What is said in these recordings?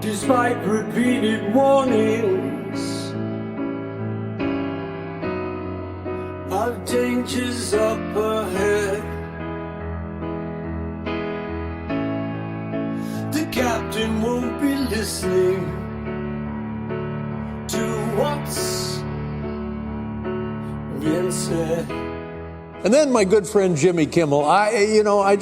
Despite repeated warnings of dangers up ahead, the captain won't be listening to what's being said. And then my good friend Jimmy Kimmel, I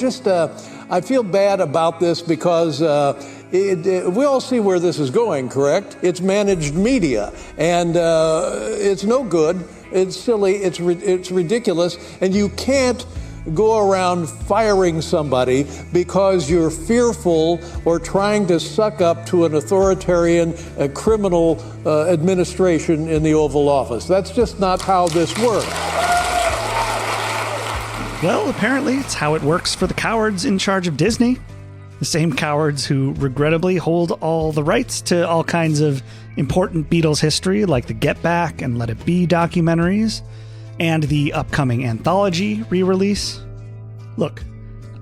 feel bad about this because we all see where this is going, correct? It's managed media, and it's no good. It's silly. It's ridiculous, and you can't go around firing somebody because you're fearful or trying to suck up to an authoritarian criminal administration in the Oval Office. That's just not how this works. Well, apparently it's how it works for the cowards in charge of Disney. The same cowards who regrettably hold all the rights to all kinds of important Beatles history, like the Get Back and Let It Be documentaries, and the upcoming anthology re-release. Look,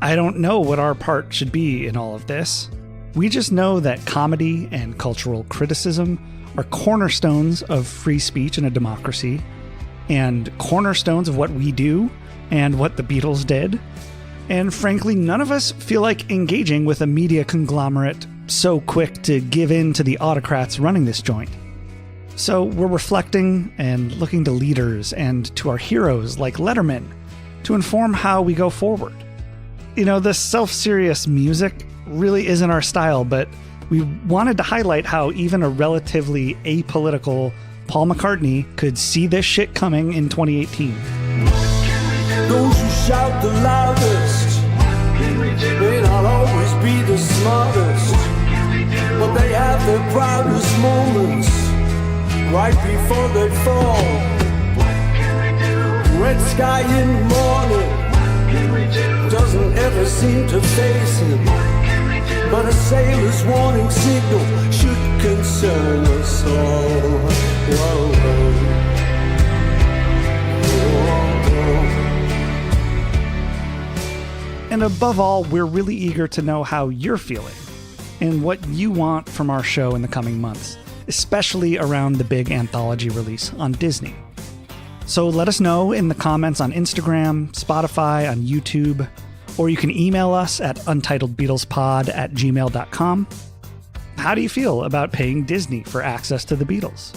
I don't know what our part should be in all of this. We just know that comedy and cultural criticism are cornerstones of free speech in a democracy, and cornerstones of what we do and what the Beatles did. And frankly, none of us feel like engaging with a media conglomerate so quick to give in to the autocrats running this joint. So we're reflecting and looking to leaders and to our heroes like Letterman to inform how we go forward. You know, this self-serious music really isn't our style, but we wanted to highlight how even a relatively apolitical Paul McCartney could see this shit coming in 2018. Those who shout the loudest may not always be the smartest, but they have their proudest moments right before they fall. Red sky in the morning doesn't ever seem to face him, but a sailor's warning signal should concern us all. Whoa, whoa. And above all, we're really eager to know how you're feeling and what you want from our show in the coming months, especially around the big anthology release on Disney. So let us know in the comments on Instagram, Spotify, on YouTube, or you can email us at untitledbeatlespod@gmail.com. How do you feel about paying Disney for access to the Beatles?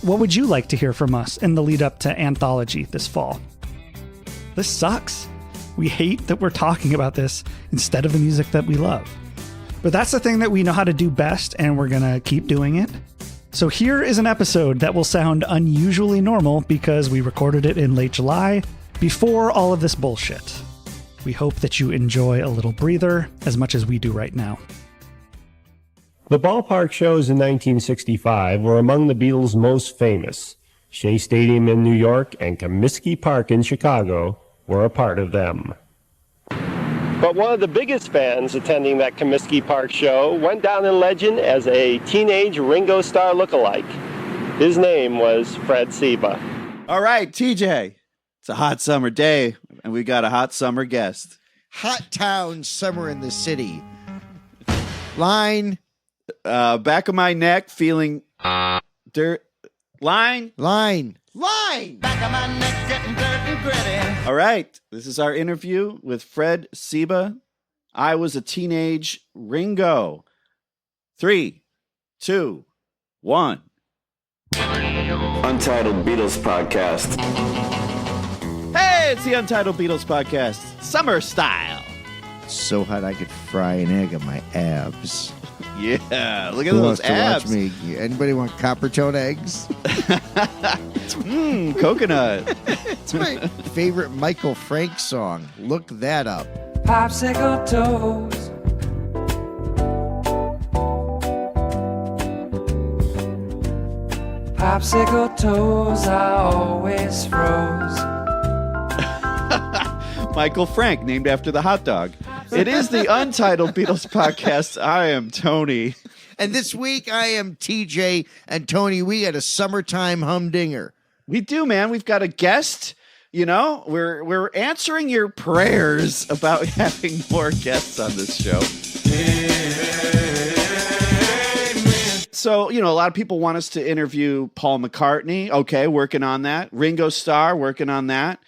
What would you like to hear from us in the lead up to anthology this fall? This sucks. We hate that we're talking about this instead of the music that we love. But that's the thing that we know how to do best, and we're going to keep doing it. So here is an episode that will sound unusually normal because we recorded it in late July, before all of this bullshit. We hope that you enjoy a little breather as much as we do right now. The ballpark shows in 1965 were among the Beatles' most famous. Shea Stadium in New York and Comiskey Park in Chicago were a part of them. But one of the biggest fans attending that Comiskey Park show went down in legend as a teenage Ringo Starr lookalike. His name was Fred Ciba. All right, TJ. It's a hot summer day, and we got a hot summer guest. Hot town, summer in the city. Line. Back of my neck, feeling dirt. Line. Back of my neck, getting dirt and gritty. All right, this is our interview with Fred Ciba. I was a teenage Ringo. 3, 2, 1. Untitled Beatles Podcast. Hey, it's the Untitled Beatles Podcast, summer style. So hot I could fry an egg on my abs. Yeah, look at Who those wants to abs. watch me? Anybody want copper tone eggs? Coconut. It's my favorite Michael Frank song. Look that up. Popsicle toes. Popsicle toes are always froze. Michael Frank, named after the hot dog. It is the Untitled Beatles Podcast. I am Tony. And this week I am TJ, and Tony, we got a summertime humdinger. We do, man. We've got a guest. You know, we're answering your prayers about having more guests on this show. So, a lot of people want us to interview Paul McCartney. Okay, working on that. Ringo Starr, working on that.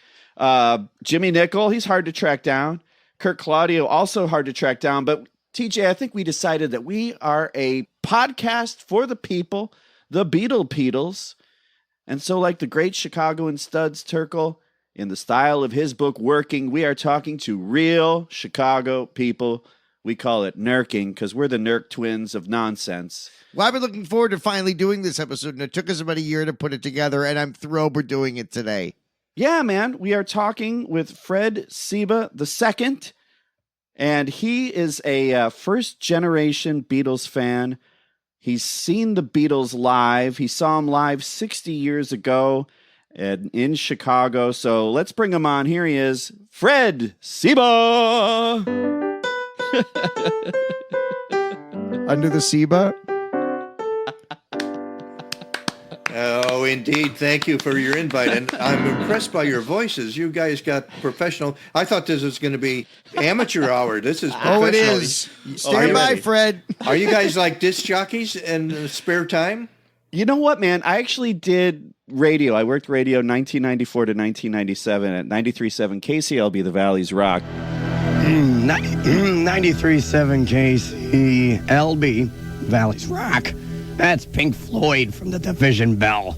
Jimmy Nicol, he's hard to track down. Kurt Claudio, also hard to track down. But TJ, I think we decided that we are a podcast for the people, the Beatle Beatles. And so like the great Chicagoan Studs Terkel, in the style of his book, Working, we are talking to real Chicago people. We call it Nerking because we're the Nerk twins of nonsense. Well, I've been looking forward to finally doing this episode, and it took us about a year to put it together, and I'm thrilled we're doing it today. Yeah, man. We are talking with Fred Ciba II, and he is a first-generation Beatles fan. He's seen the Beatles live. He saw them live 60 years ago in Chicago. So let's bring him on. Here he is, Fred Ciba. Under the Ciba? Oh, indeed. Thank you for your invite. And I'm impressed by your voices. You guys got professional. I thought this was going to be amateur hour. This is professional. Oh, it is. Stand by, Fred. Are you guys like disc jockeys in spare time? You know what, man? I actually did radio. I worked radio 1994 to 1997 at 93.7 KCLB, The Valley's Rock. 93.7 KCLB, Valley's Rock. That's Pink Floyd from the Division Bell.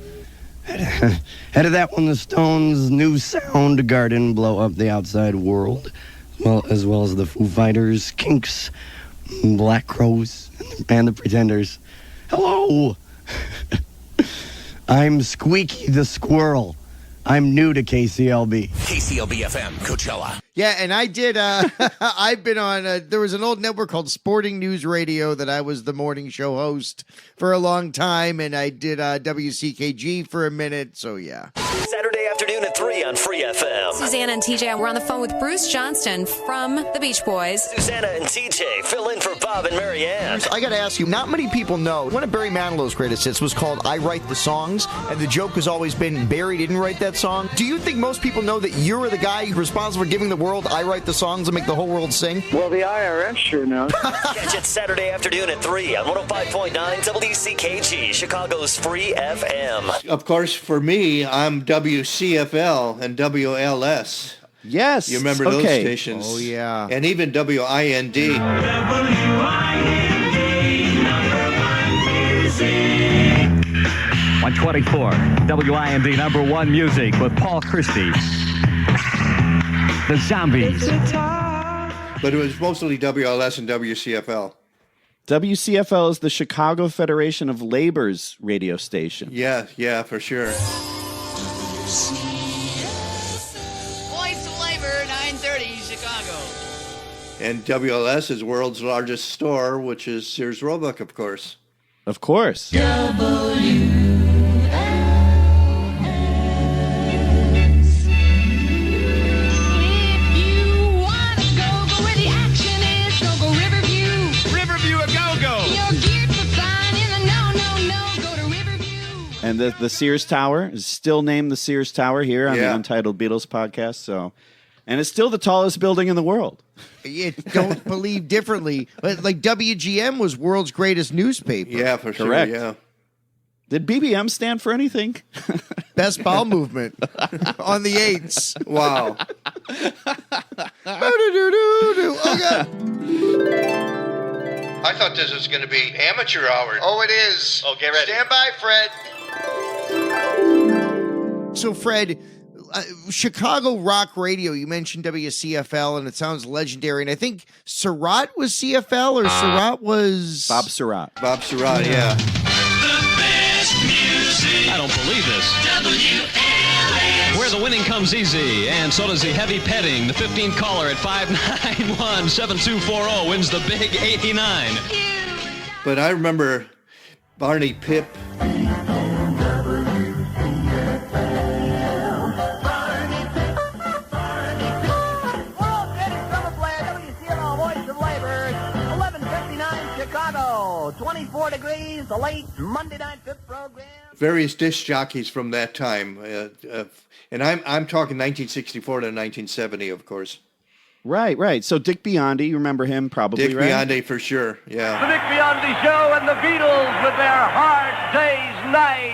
Head of that one, the Stones' new Soundgarden, Blow Up the Outside World, as well as the Foo Fighters, Kinks, Black Crows, and the Pretenders. Hello! I'm Squeaky the Squirrel. I'm new to KCLB. KCLB FM, Coachella. Yeah, and I did, I've been on, there was an old network called Sporting News Radio that I was the morning show host for a long time, and I did WCKG for a minute, so yeah. Saturday afternoon at 3 on Free FM. Susanna and TJ, we're on the phone with Bruce Johnston from the Beach Boys. Susanna and TJ fill in for Bob and Marianne. I got to ask you, not many people know, one of Barry Manilow's greatest hits was called I Write the Songs, and the joke has always been Barry didn't write that song. Do you think most people know that you're the guy responsible for giving the world I write the songs and make the whole world sing? Well, the IRS sure knows. Catch it Saturday afternoon at 3 on 105.9 WCKG, Chicago's Free FM. Of course, for me, I'm WCFL and WLS. Yes. You remember those stations? Oh, yeah. And even WIND. WIND, number one music. 124, WIND number one music with Paul Christie. The Zombies. But it was mostly WLS and WCFL. WCFL is the Chicago Federation of Labor's radio station. Yeah, for sure. Voice of Labor, 930, Chicago. And WLS is world's largest store, which is Sears Roebuck, of course. Of course. And the Sears Tower is still named the Sears Tower here on the Untitled Beatles podcast. So, and it's still the tallest building in the world. Don't believe differently. Like WGM was world's greatest newspaper. Yeah, for sure. Correct. Yeah. Did BBM stand for anything? Best bowel movement on the 8s. Wow. Oh, God. I thought this was going to be amateur hour. Oh, it is. Oh, get ready. Stand by, Fred. So, Fred, Chicago rock radio, you mentioned WCFL, and it sounds legendary. And I think Surratt was CFL, or Surratt was... Bob Surratt. Bob Surratt, yeah. The best music. I don't believe this. WLS. Where the winning comes easy, and so does the heavy petting. The 15 caller at 591-7240 wins the big 89. But I remember Barney Pip. Chicago, 24 degrees, the late Monday night fifth program. Various disc jockeys from that time. And I'm talking 1964 to 1970, of course. Right. So Dick Biondi, you remember him probably, Dick right? Biondi for sure, yeah. The Dick Biondi Show and the Beatles with their Hard Day's Night.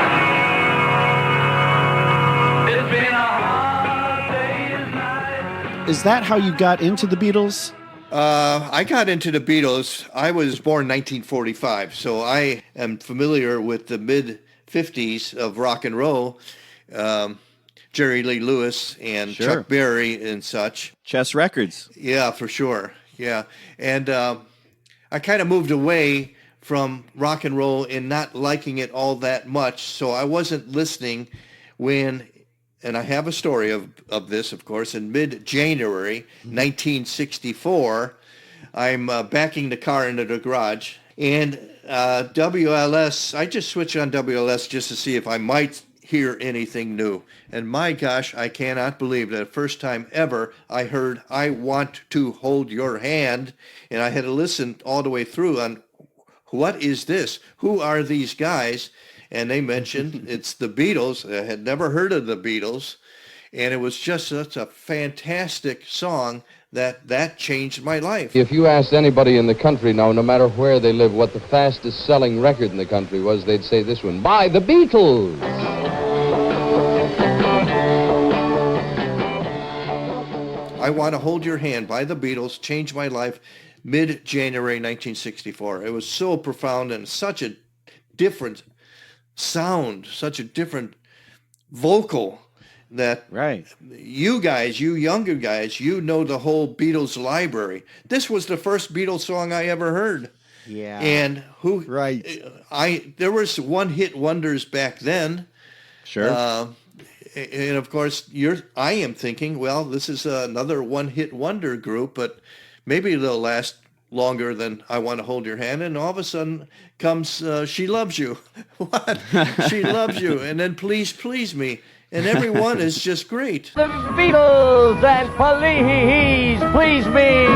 It's been a hard day's night. Is that how you got into the Beatles? I got into the Beatles. I was born 1945, so I am familiar with the mid-50s of rock and roll. Jerry Lee Lewis and Chuck Berry and such. Chess Records. Yeah, for sure. Yeah. And I kind of moved away from rock and roll and not liking it all that much. So I wasn't listening when, and I have a story of this, of course, in mid-January 1964, I'm backing the car into the garage, and WLS, I just switched on WLS just to see if I might hear anything new. And my gosh, I cannot believe that the first time ever I heard I Want to Hold Your Hand, and I had to listen all the way through on what is this? Who are these guys? And they mentioned it's the Beatles. I had never heard of the Beatles, and it was just such a fantastic song that changed my life. If you asked anybody in the country now, no matter where they live, what the fastest selling record in the country was, they'd say this one, by the Beatles. I Want to Hold Your Hand by the Beatles changed my life mid-January 1964. It was so profound and such a different sound, such a different vocal that you guys, you younger guys, you know the whole Beatles library. This was the first Beatles song I ever heard. Yeah. And there was one-hit wonders back then. Sure. And of course, I am thinking, well, this is another one-hit wonder group, but maybe they'll last longer than I Want to Hold Your Hand. And all of a sudden comes She Loves You. What? She Loves You. And then Please, Please Me. And everyone is just great. The Beatles and Please Me.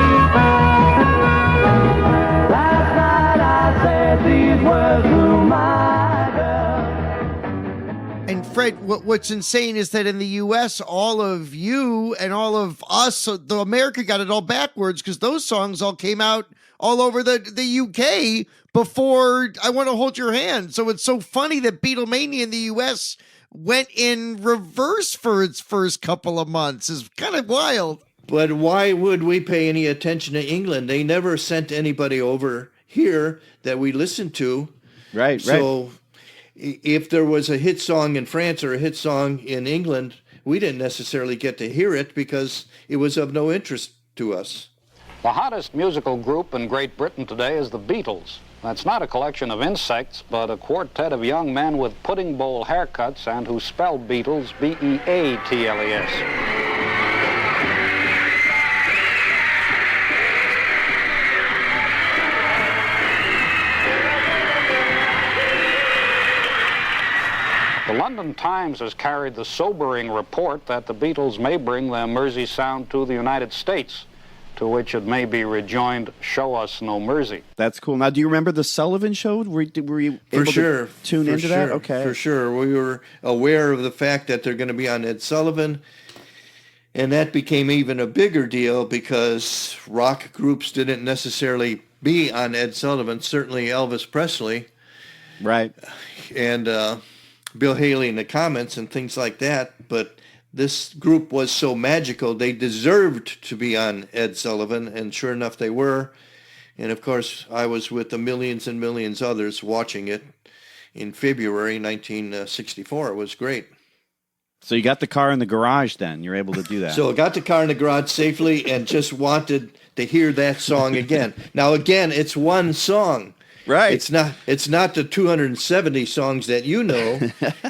Last night I said these words to my girl. And Fred, what's insane is that in the U.S., all of you and all of us, the America got it all backwards because those songs all came out all over the U.K. before I Want to Hold Your Hand. So it's so funny that Beatlemania in the U.S. went in reverse for its first couple of months. It's kind of wild. But why would we pay any attention to England? They never sent anybody over here that we listened to. Right. So if there was a hit song in France or a hit song in England, we didn't necessarily get to hear it because it was of no interest to us. The hottest musical group in Great Britain today is the Beatles. That's not a collection of insects, but a quartet of young men with pudding bowl haircuts and who spell Beatles B-E-A-T-L-E-S. The London Times has carried the sobering report that the Beatles may bring their Mersey sound to the United States, to which it may be rejoined, show us no mercy. That's cool. Now, do you remember the Sullivan Show? Were you able to tune into that? Okay. For sure. We were aware of the fact that they're going to be on Ed Sullivan, and that became even a bigger deal because rock groups didn't necessarily be on Ed Sullivan, certainly Elvis Presley. Right. And Bill Haley in the Comments and things like that, but this group was so magical, they deserved to be on Ed Sullivan, and sure enough they were. And of course, I was with the millions and millions others watching it in February 1964. It was great. So you got the car in the garage then. You're able to do that. So I got the car in the garage safely and just wanted to hear that song again. Now, again, it's one song. Right. It's not the 270 songs that you know.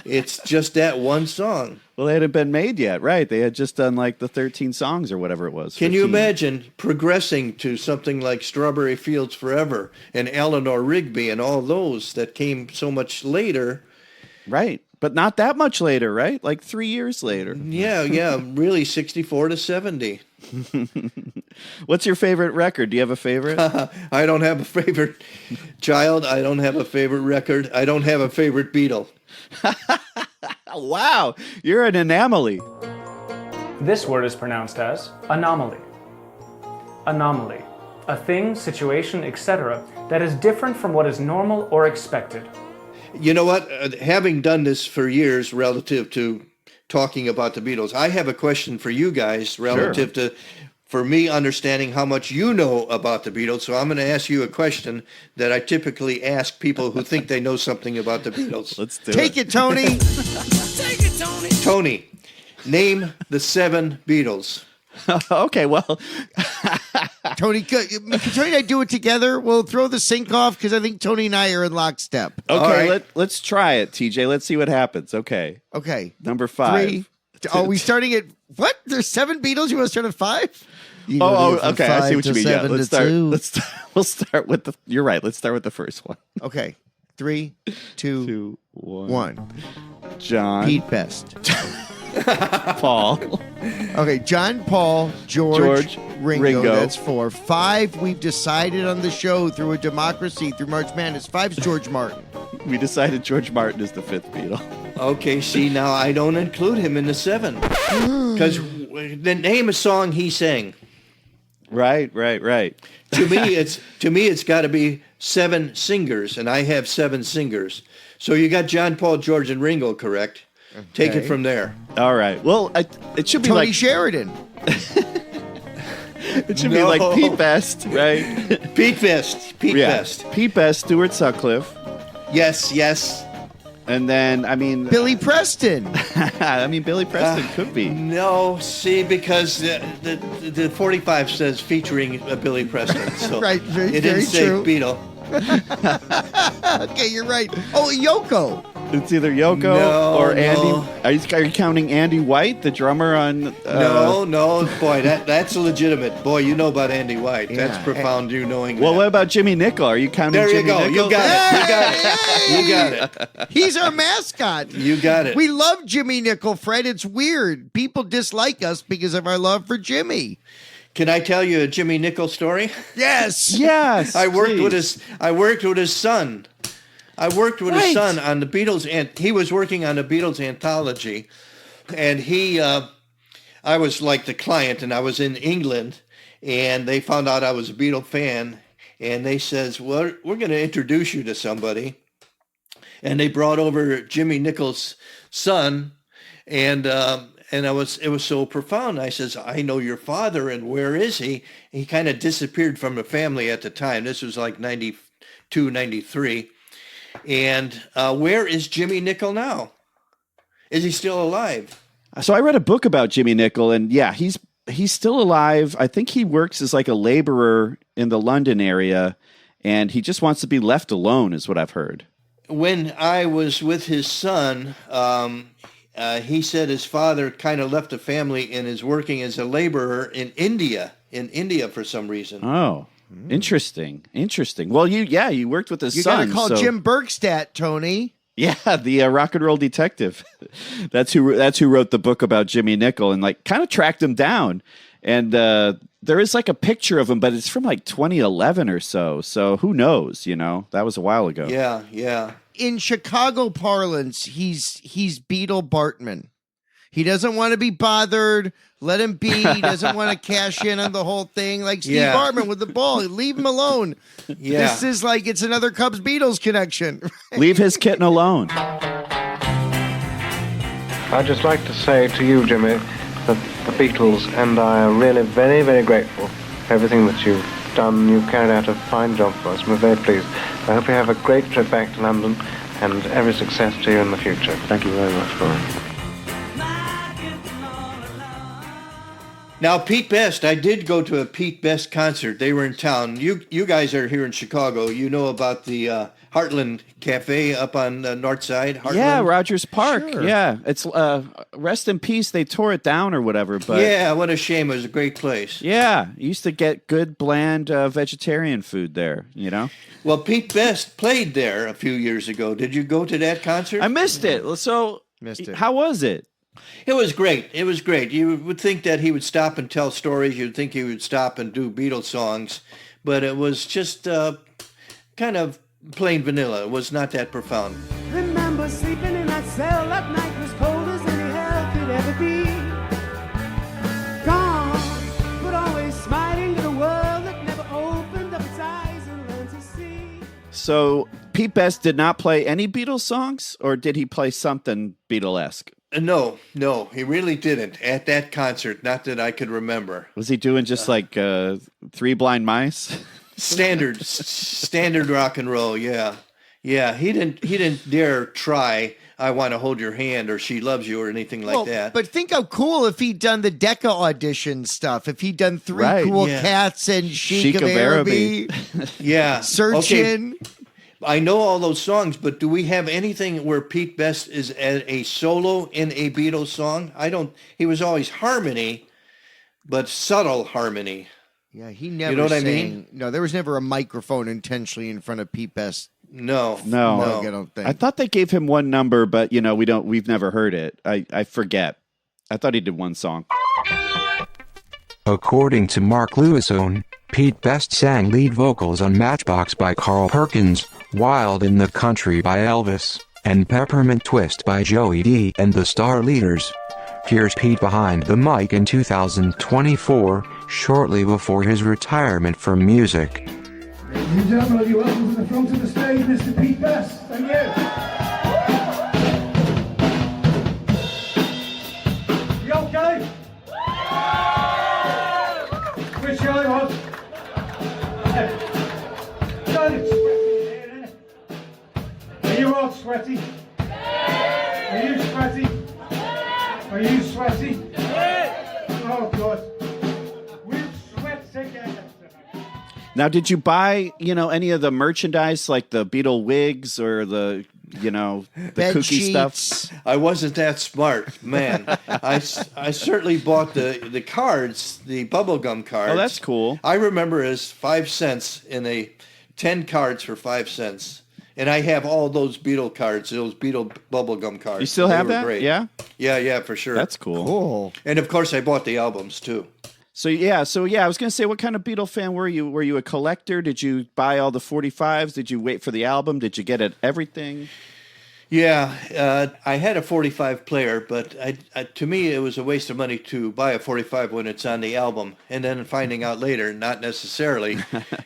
It's just that one song. Well, they hadn't been made yet, right? They had just done like the 13 songs or whatever it was. Can 15. you imagine progressing to something like Strawberry Fields Forever and Eleanor Rigby and all those that came so much later? Right. But not that much later, right? Like 3 years later. Yeah, really 64 to 70. What's your favorite record? Do you have a favorite? I don't have a favorite child. I don't have a favorite record. I don't have a favorite Beatle. Wow, you're an anomaly. This word is pronounced as anomaly. anomaly, a thing, situation, etc., that is different from what is normal or expected. You know what? Having done this for years relative to talking about the Beatles, I have a question for you guys relative to, for me, understanding how much you know about the Beatles. So I'm going to ask you a question that I typically ask people who think they know something about the Beatles. Let's do Take it, Tony. Take it, Tony. Tony, name the 7 Beatles. Okay, well, Tony, can Tony and I do it together? We'll throw the sync off because I think Tony and I are in lockstep. okay, right. let's try it, TJ. Let's see what happens. Okay. Okay. Number 5. 3. Are we starting at what? There's 7 Beatles. You want to start at 5? Okay. I see what you mean. Yeah, 7 let's to start. 2. We'll start with the. You're right. Let's start with the first one. Okay. 3, 2, 1. John. Pete Best. Paul. Okay, John, Paul, George, Ringo. Ringo. That's 4. 5, we've decided on the show through a democracy, through March Madness. 5's George Martin. We decided George Martin is the 5th Beatle. Okay, see, now I don't include him in the 7 because name a song he sang. Right. To me, it's got to be 7 singers, and I have 7 singers. So you got John, Paul, George, and Ringo, correct? Take it from there. All right. Well, it should be Tony like Sheridan. It should be like Pete Best, right? Pete Best. Pete Best, Stuart Sutcliffe. Yes. And then, I mean... Billy Preston. I mean, Billy Preston could be. No, see, because the 45 says featuring Billy Preston. So Right, it didn't say true. Beatle. Okay, you're right. Oh, Yoko. It's either Yoko or Andy. Are you counting Andy White, the drummer on... No. Boy, that's legitimate. Boy, you know about Andy White. That's profound, you knowing Well, that. what about Jimmy Nickel? Are you counting There you Jimmy go. Nickel? You got it. He's our mascot. You got it. We love Jimmy Nickel, Fred. It's weird. People dislike us because of our love for Jimmy. Can I tell you a Jimmy Nickel story? Yes. Yes. I worked with his son. I worked with his son on the Beatles, and he was working on the Beatles anthology. And I was like the client, and I was in England, and they found out I was a Beatle fan, and they says, well, we're going to introduce you to somebody. And they brought over Jimmy Nickel's son, and it was so profound. I says, I know your father, and where is he? He kind of disappeared from the family at the time. This was like 92, 93. And where is Jimmy Nickel now? Is he still alive? So I read a book about Jimmy Nickel, and yeah, he's still alive. I think he works as like a laborer in the London area, and he just wants to be left alone, is what I've heard. When I was with his son, he said his father kind of left the family and is working as a laborer in India for some reason. Oh. Interesting. Well, you worked with his son. You got to call Jim Bergstadt, Tony. Yeah, the rock and roll detective. That's who wrote the book about Jimmy Nickel and like kind of tracked him down. And there is like a picture of him, but it's from like 2011 or so. So who knows? That was a while ago. Yeah. In Chicago parlance, he's Beatle Bartman. He doesn't want to be bothered. Let him be. He doesn't want to cash in on the whole thing. Like Steve Bartman with the ball. Leave him alone. Yeah. This is like it's another Cubs Beatles connection. Leave his kitten alone. I'd just like to say to you, Jimmy, that the Beatles and I are really very, very grateful for everything that you've done. You've carried out a fine job for us, and we're very pleased. I hope you have a great trip back to London and every success to you in the future. Thank you very much for it. Now, Pete Best, I did go to a Pete Best concert. They were in town. You guys are here in Chicago. You know about the Heartland Cafe up on the north side? Heartland? Yeah, Rogers Park. Sure. Yeah, it's rest in peace. They tore it down or whatever. But yeah, what a shame. It was a great place. Yeah, you used to get good, bland vegetarian food there, Well, Pete Best played there a few years ago. Did you go to that concert? I missed it. So, how was it? It was great. You would think that he would stop and tell stories. You'd think he would stop and do Beatles songs. But it was just kind of plain vanilla. It was not that profound. Remember sleeping in that cell that night was cold as any hell could ever be. Gone, but always smiling to the world. So Pete Best did not play any Beatles songs, or did he play something Beatlesque? No, he really didn't at that concert. Not that I could remember. Was he doing just like Three Blind Mice? Standard rock and roll. Yeah. He didn't dare try I Want to Hold Your Hand or She Loves You or anything like that. But think how cool if he'd done the Decca audition stuff. If he'd done Three Cool Cats and Chic of Araby. Yeah. Searchin'. Okay. I know all those songs, but do we have anything where Pete Best is a solo in a Beatles song? He was always harmony, but subtle harmony. Yeah, he never You know what I sang. mean? No, there was never a microphone intentionally in front of Pete Best. No. I don't think. I thought they gave him one number, but we've never heard it. I forget. I thought he did one song. According to Mark Lewisone, Pete Best sang lead vocals on Matchbox by Carl Perkins, Wild in the Country by Elvis, and Peppermint Twist by Joey D and the Star Leaders. Here's Pete behind the mic in 2024, shortly before his retirement from music. Ladies and gentlemen, will you welcome to the front of the stage, Mr. Pete Best. Thank you. You okay? Which I was. It's sweaty here, isn't it? Are you all sweaty? Are you sweaty? Are you sweaty? Oh, good. We'll sweat together. Now, did you buy, any of the merchandise like the Beatle wigs or the kooky stuff? I wasn't that smart, man. I certainly bought the cards, the bubblegum cards. Oh, that's cool. I remember as 5 cents in 10 cards for 5 cents. And I have all those Beatle cards, those Beatle bubblegum cards. You still have that? Great. Yeah? Yeah, for sure. That's cool. And of course, I bought the albums too. So I was going to say, what kind of Beatle fan were you? Were you a collector? Did you buy all the 45s? Did you wait for the album? Did you get everything? Yeah, I had a 45 player, but to me it was a waste of money to buy a 45 when it's on the album, and then finding out later, not necessarily,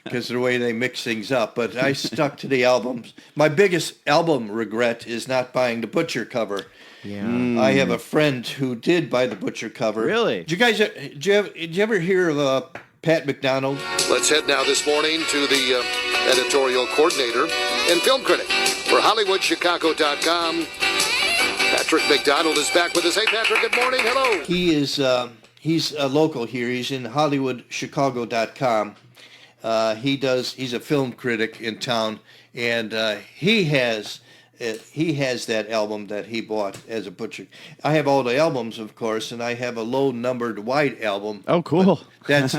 because of the way they mix things up. But I stuck to the albums. My biggest album regret is not buying the Butcher cover. Yeah, I have a friend who did buy the Butcher cover. Really? Did you ever hear of Pat McDonald? Let's head now this morning to the editorial coordinator and film critic for HollywoodChicago.com. Patrick McDonald is back with us. Hey, Patrick, good morning. Hello. He is he's a local here. He's in HollywoodChicago.com. He's a film critic in town, and he has that album that he bought as a Butcher. I have all the albums, of course, and I have a low numbered white album. Oh, cool. That's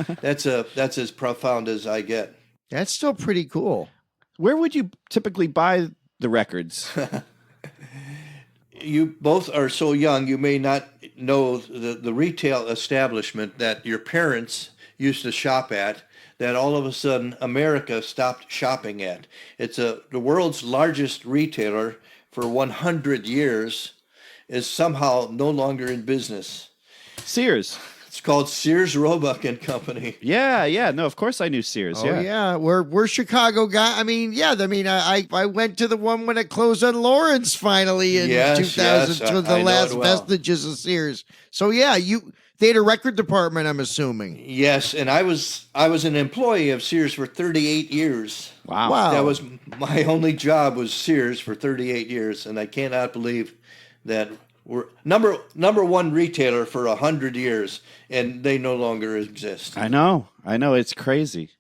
as profound as I get. That's still pretty cool. Where would you typically buy the records? You both are so young, you may not know the retail establishment that your parents used to shop at, that all of a sudden America stopped shopping at. It's the world's largest retailer for 100 years is somehow no longer in business. Sears. It's called Sears, Roebuck and Company. Yeah. No, of course I knew Sears. Oh, yeah. We're Chicago guys. I went to the one when it closed on Lawrence finally in 2000 to the last vestiges of Sears. So yeah, they had a record department, I'm assuming. Yes, and I was an employee of Sears for 38 years. Wow. That was my only job was Sears for 38 years, and I cannot believe that we're number one retailer for 100 years, and they no longer exist. I know. It's crazy.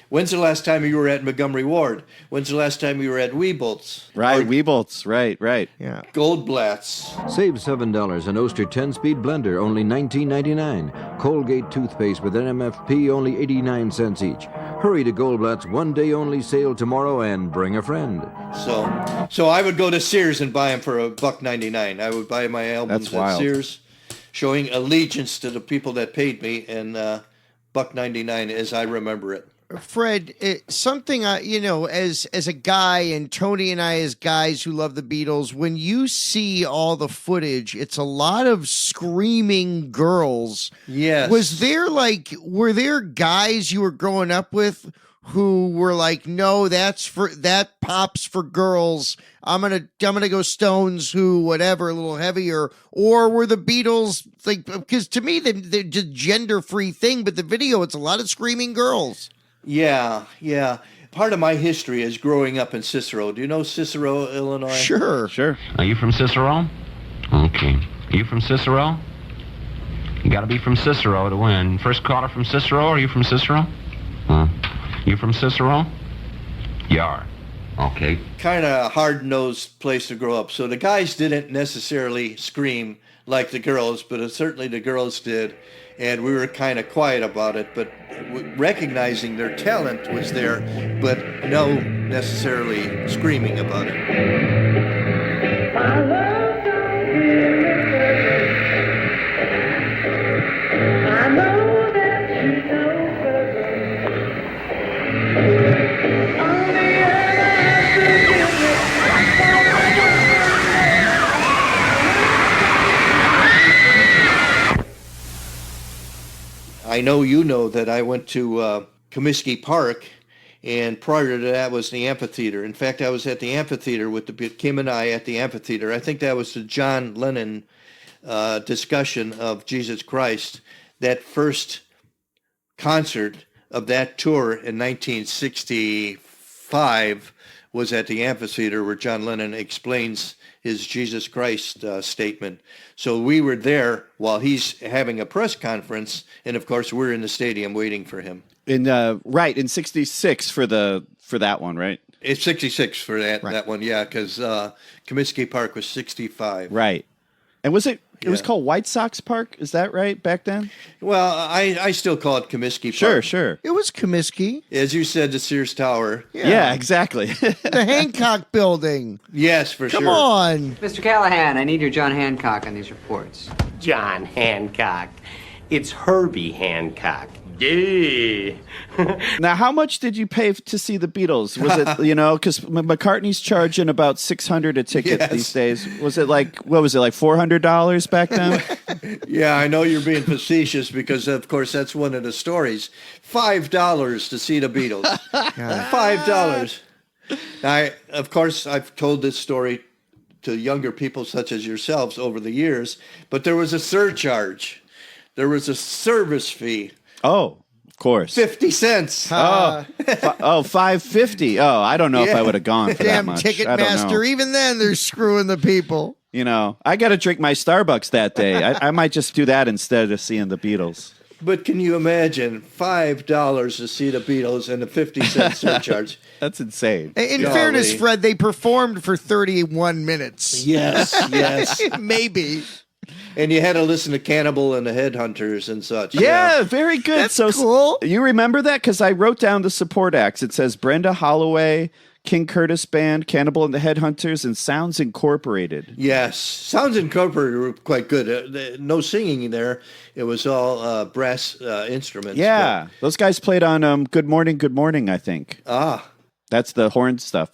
When's the last time you were at Montgomery Ward? When's the last time you were at Weebolt's? Right, Weebolt's. Right. Yeah. Goldblatt's. Save $7 on Oster 10-speed blender, only $19.99. Colgate toothpaste with NMFP, only 89 cents each. Hurry to Goldblatt's one-day only sale tomorrow and bring a friend. So I would go to Sears and buy them for $1.99. I would buy my albums at Sears, showing allegiance to the people that paid me, and $1.99 as I remember it. Fred, something as a guy, and Tony and I as guys who love the Beatles, when you see all the footage, it's a lot of screaming girls. Yes. Were there guys you were growing up with who were like, no, that pops for girls. I'm gonna go Stones, who whatever, a little heavier, or were the Beatles like? Because to me, they're just gender free thing, but the video, it's a lot of screaming girls. Yeah. Part of my history is growing up in Cicero. Do you know Cicero, Illinois? Sure. Are you from Cicero? Okay. Are you from Cicero? You got to be from Cicero to win. First caller from Cicero. Are you from Cicero? You from Cicero? You are. Okay. Kind of hard-nosed place to grow up. So the guys didn't necessarily scream like the girls, but certainly the girls did. And we were kind of quiet about it, but recognizing their talent was there, but no necessarily screaming about it. I know you know that I went to Comiskey Park, and prior to that was the amphitheater. In fact, I was at the amphitheater with Kim and I at the amphitheater. I think that was the John Lennon discussion of Jesus Christ. That first concert of that tour in 1965 was at the amphitheater where John Lennon explains his Jesus Christ statement. So we were there while he's having a press conference, and of course we're in the stadium waiting for him. In 66 for that one, right? It's 66 for that one, yeah, because Comiskey Park was 65. Right. And was it was called White Sox Park? Is that right back then? Well, I still call it Comiskey Park. Sure. It was Comiskey. As you said, the Sears Tower. Yeah, exactly. The Hancock Building. Yes, for sure. Come on. Mr. Callahan, I need your John Hancock on these reports. John Hancock. It's Herbie Hancock. Duh. Now, how much did you pay to see the Beatles? Was it, because McCartney's charging about $600 a ticket these days. Was it like $400 back then? Yeah, I know you're being facetious because, of course, that's one of the stories. $5 to see the Beatles. $5. Of course, I've told this story to younger people such as yourselves over the years, but there was a surcharge. There was a service fee. Oh, of course. 50 cents. $5.50. Oh, I don't know if I would have gone for that Damn much. Ticketmaster. Even then, they're screwing the people. I got to drink my Starbucks that day. I might just do that instead of seeing the Beatles. But can you imagine $5 to see the Beatles and a 50-cent surcharge? That's insane. In fairness, Fred, they performed for 31 minutes. Yes. Maybe. And you had to listen to Cannibal and the Headhunters and such. Yeah, very good. That's cool. You remember that? Because I wrote down the support acts. It says Brenda Holloway, King Curtis Band, Cannibal and the Headhunters, and Sounds Incorporated. Yes. Sounds Incorporated were quite good. No singing there. It was all brass instruments. Yeah. Those guys played on Good Morning, I think. Ah. That's the horn stuff.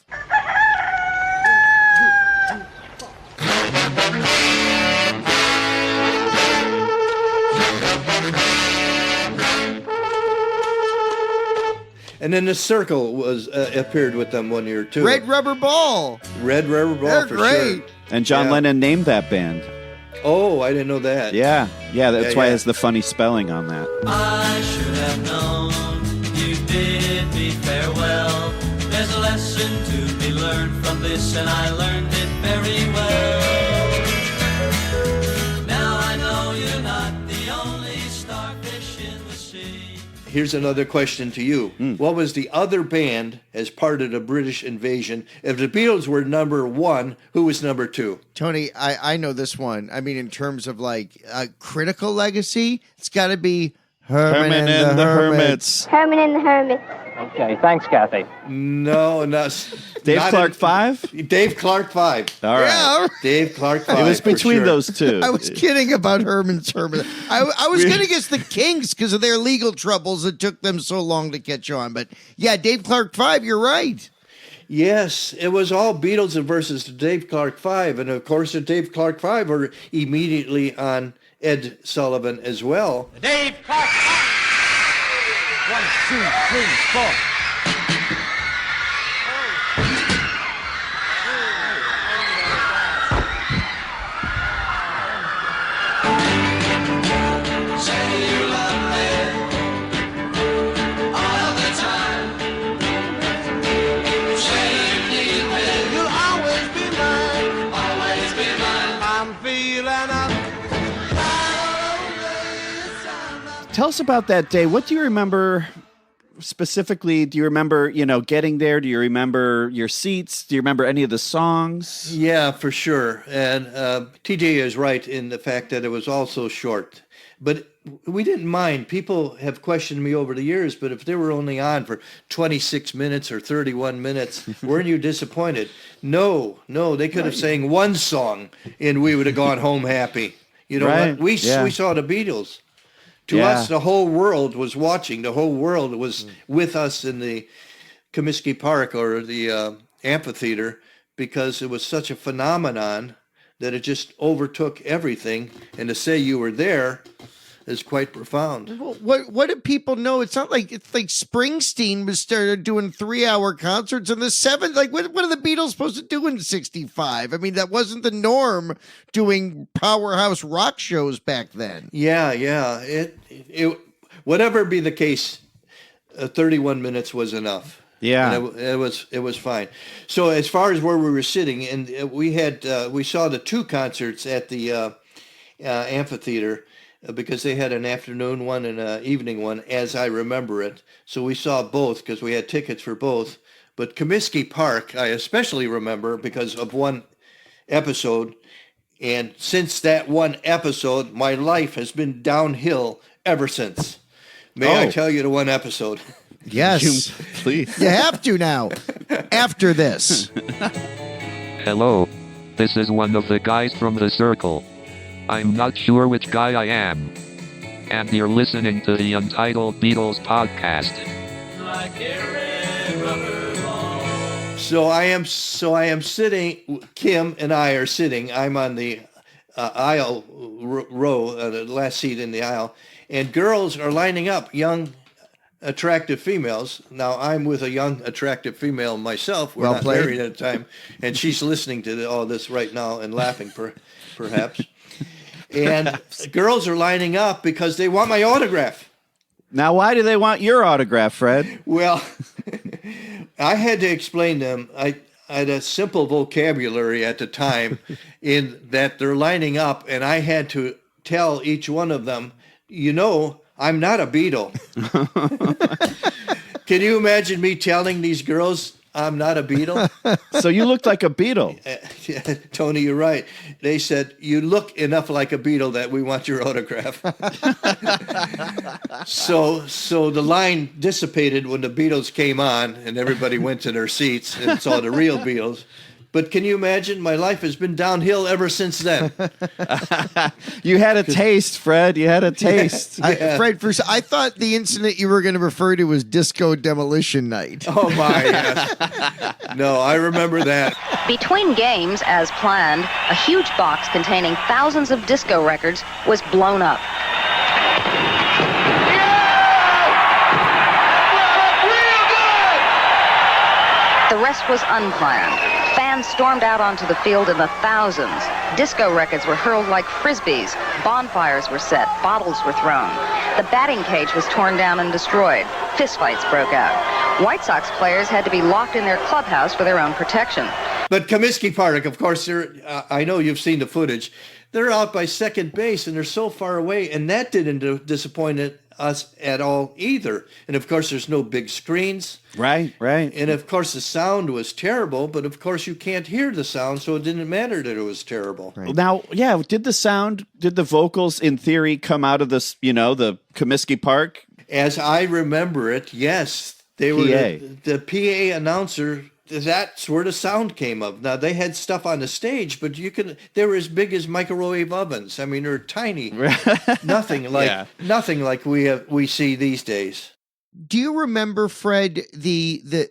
And then the Circle was appeared with them one year too. Red Rubber Ball. Red Rubber Ball. They're for great. Sure. And John Lennon named that band. Oh, I didn't know that. Yeah. That's why it has the funny spelling on that. I should have known you bid me farewell. There's a lesson to be learned from this, and I learned it very well. Now I know you're not the only starfish in the sea. Here's another question to you. What was the other band as part of the British invasion? If the Beatles were number one, who was number two? Tony, I know this one. I mean, in terms of like critical legacy, it's got to be Herman and the Hermits. Herman and the Hermits. Okay, thanks, Kathy. No, Dave Clark 5? Dave Clark 5. All right. Yeah. Dave Clark 5. It was between those two. I was kidding about Herman's Hermit. I was going to guess the Kinks because of their legal troubles. It took them so long to catch on. But yeah, Dave Clark 5, you're right. Yes, it was all Beatles versus the Dave Clark 5. And of course, the Dave Clark 5 were immediately on Ed Sullivan as well. Dave Clark. 1, 2, 3, 4. Tell us about that day. What do you remember specifically? Do you remember, getting there? Do you remember your seats? Do you remember any of the songs? Yeah, for sure. And TJ is right in the fact that it was all so short. But we didn't mind. People have questioned me over the years, but if they were only on for 26 minutes or 31 minutes, weren't you disappointed? No, they could have sang one song and we would have gone home happy. You know what? We saw the Beatles. To us, the whole world was watching. The whole world was with us in the Comiskey Park or the amphitheater because it was such a phenomenon that it just overtook everything. And to say you were there is quite profound. What do people know? It's not like Springsteen was started doing 3-hour concerts in the 70s. Like what are the Beatles supposed to do in 65? I mean, that wasn't the norm doing powerhouse rock shows back then. Yeah. It whatever be the case, 31 minutes was enough. Yeah, and it was fine. So as far as where we were sitting, and we saw the 2 concerts at the amphitheater because they had an afternoon one and an evening one, as I remember it. So we saw both because we had tickets for both. But Comiskey Park, I especially remember because of one episode, and since that one episode, my life has been downhill ever since. May I tell you the one episode? Yes, please. You have to now. After this. Hello. This is one of the guys from the circle. I'm not sure which guy I am. And you're listening to the Untitled Beatles podcast. So I am sitting, Kim and I are sitting, I'm on the aisle row, the last seat in the aisle, and girls are lining up, young attractive females. Now I'm with a young attractive female myself. We're not married at the time, and she's listening to all this right now and laughing perhaps. And girls are lining up because they want my autograph. Now, why do they want your autograph, Fred? Well, I had to explain to them. I had a simple vocabulary at the time in that they're lining up, and I had to tell each one of them, I'm not a Beatle. Can you imagine me telling these girls I'm not a Beatle? So you looked like a Beatle. Tony, you're right. They said, you look enough like a Beatle that we want your autograph. So the line dissipated when the Beatles came on and everybody went to their seats and saw the real Beatles. But can you imagine? My life has been downhill ever since then. You had a taste, Fred. You had a taste. Yeah. Fred, first, I thought the incident you were going to refer to was Disco Demolition Night. Oh, my. Yes. No, I remember that. Between games, as planned, a huge box containing thousands of disco records was blown up. The rest was unplanned. Fans stormed out onto the field in the thousands. Disco records were hurled like frisbees. Bonfires were set. Bottles were thrown. The batting cage was torn down and destroyed. Fistfights broke out. White Sox players had to be locked in their clubhouse for their own protection. But Comiskey Park, of course, I know you've seen the footage. They're out by second base, and they're so far away, and that didn't disappoint us at all either. And, of course, there's no big screens. Right. And, of course, the sound was terrible, but, of course, you can't hear the sound, so it didn't matter that it was terrible. Right. Now, did the vocals, in theory, come out of this, the Comiskey Park? As I remember it, yes. They were the PA announcer. That's where the sound came up. Now they had stuff on the stage, but they were as big as microwave ovens. I mean, they're tiny. Nothing like we see these days. Do you remember, Fred, the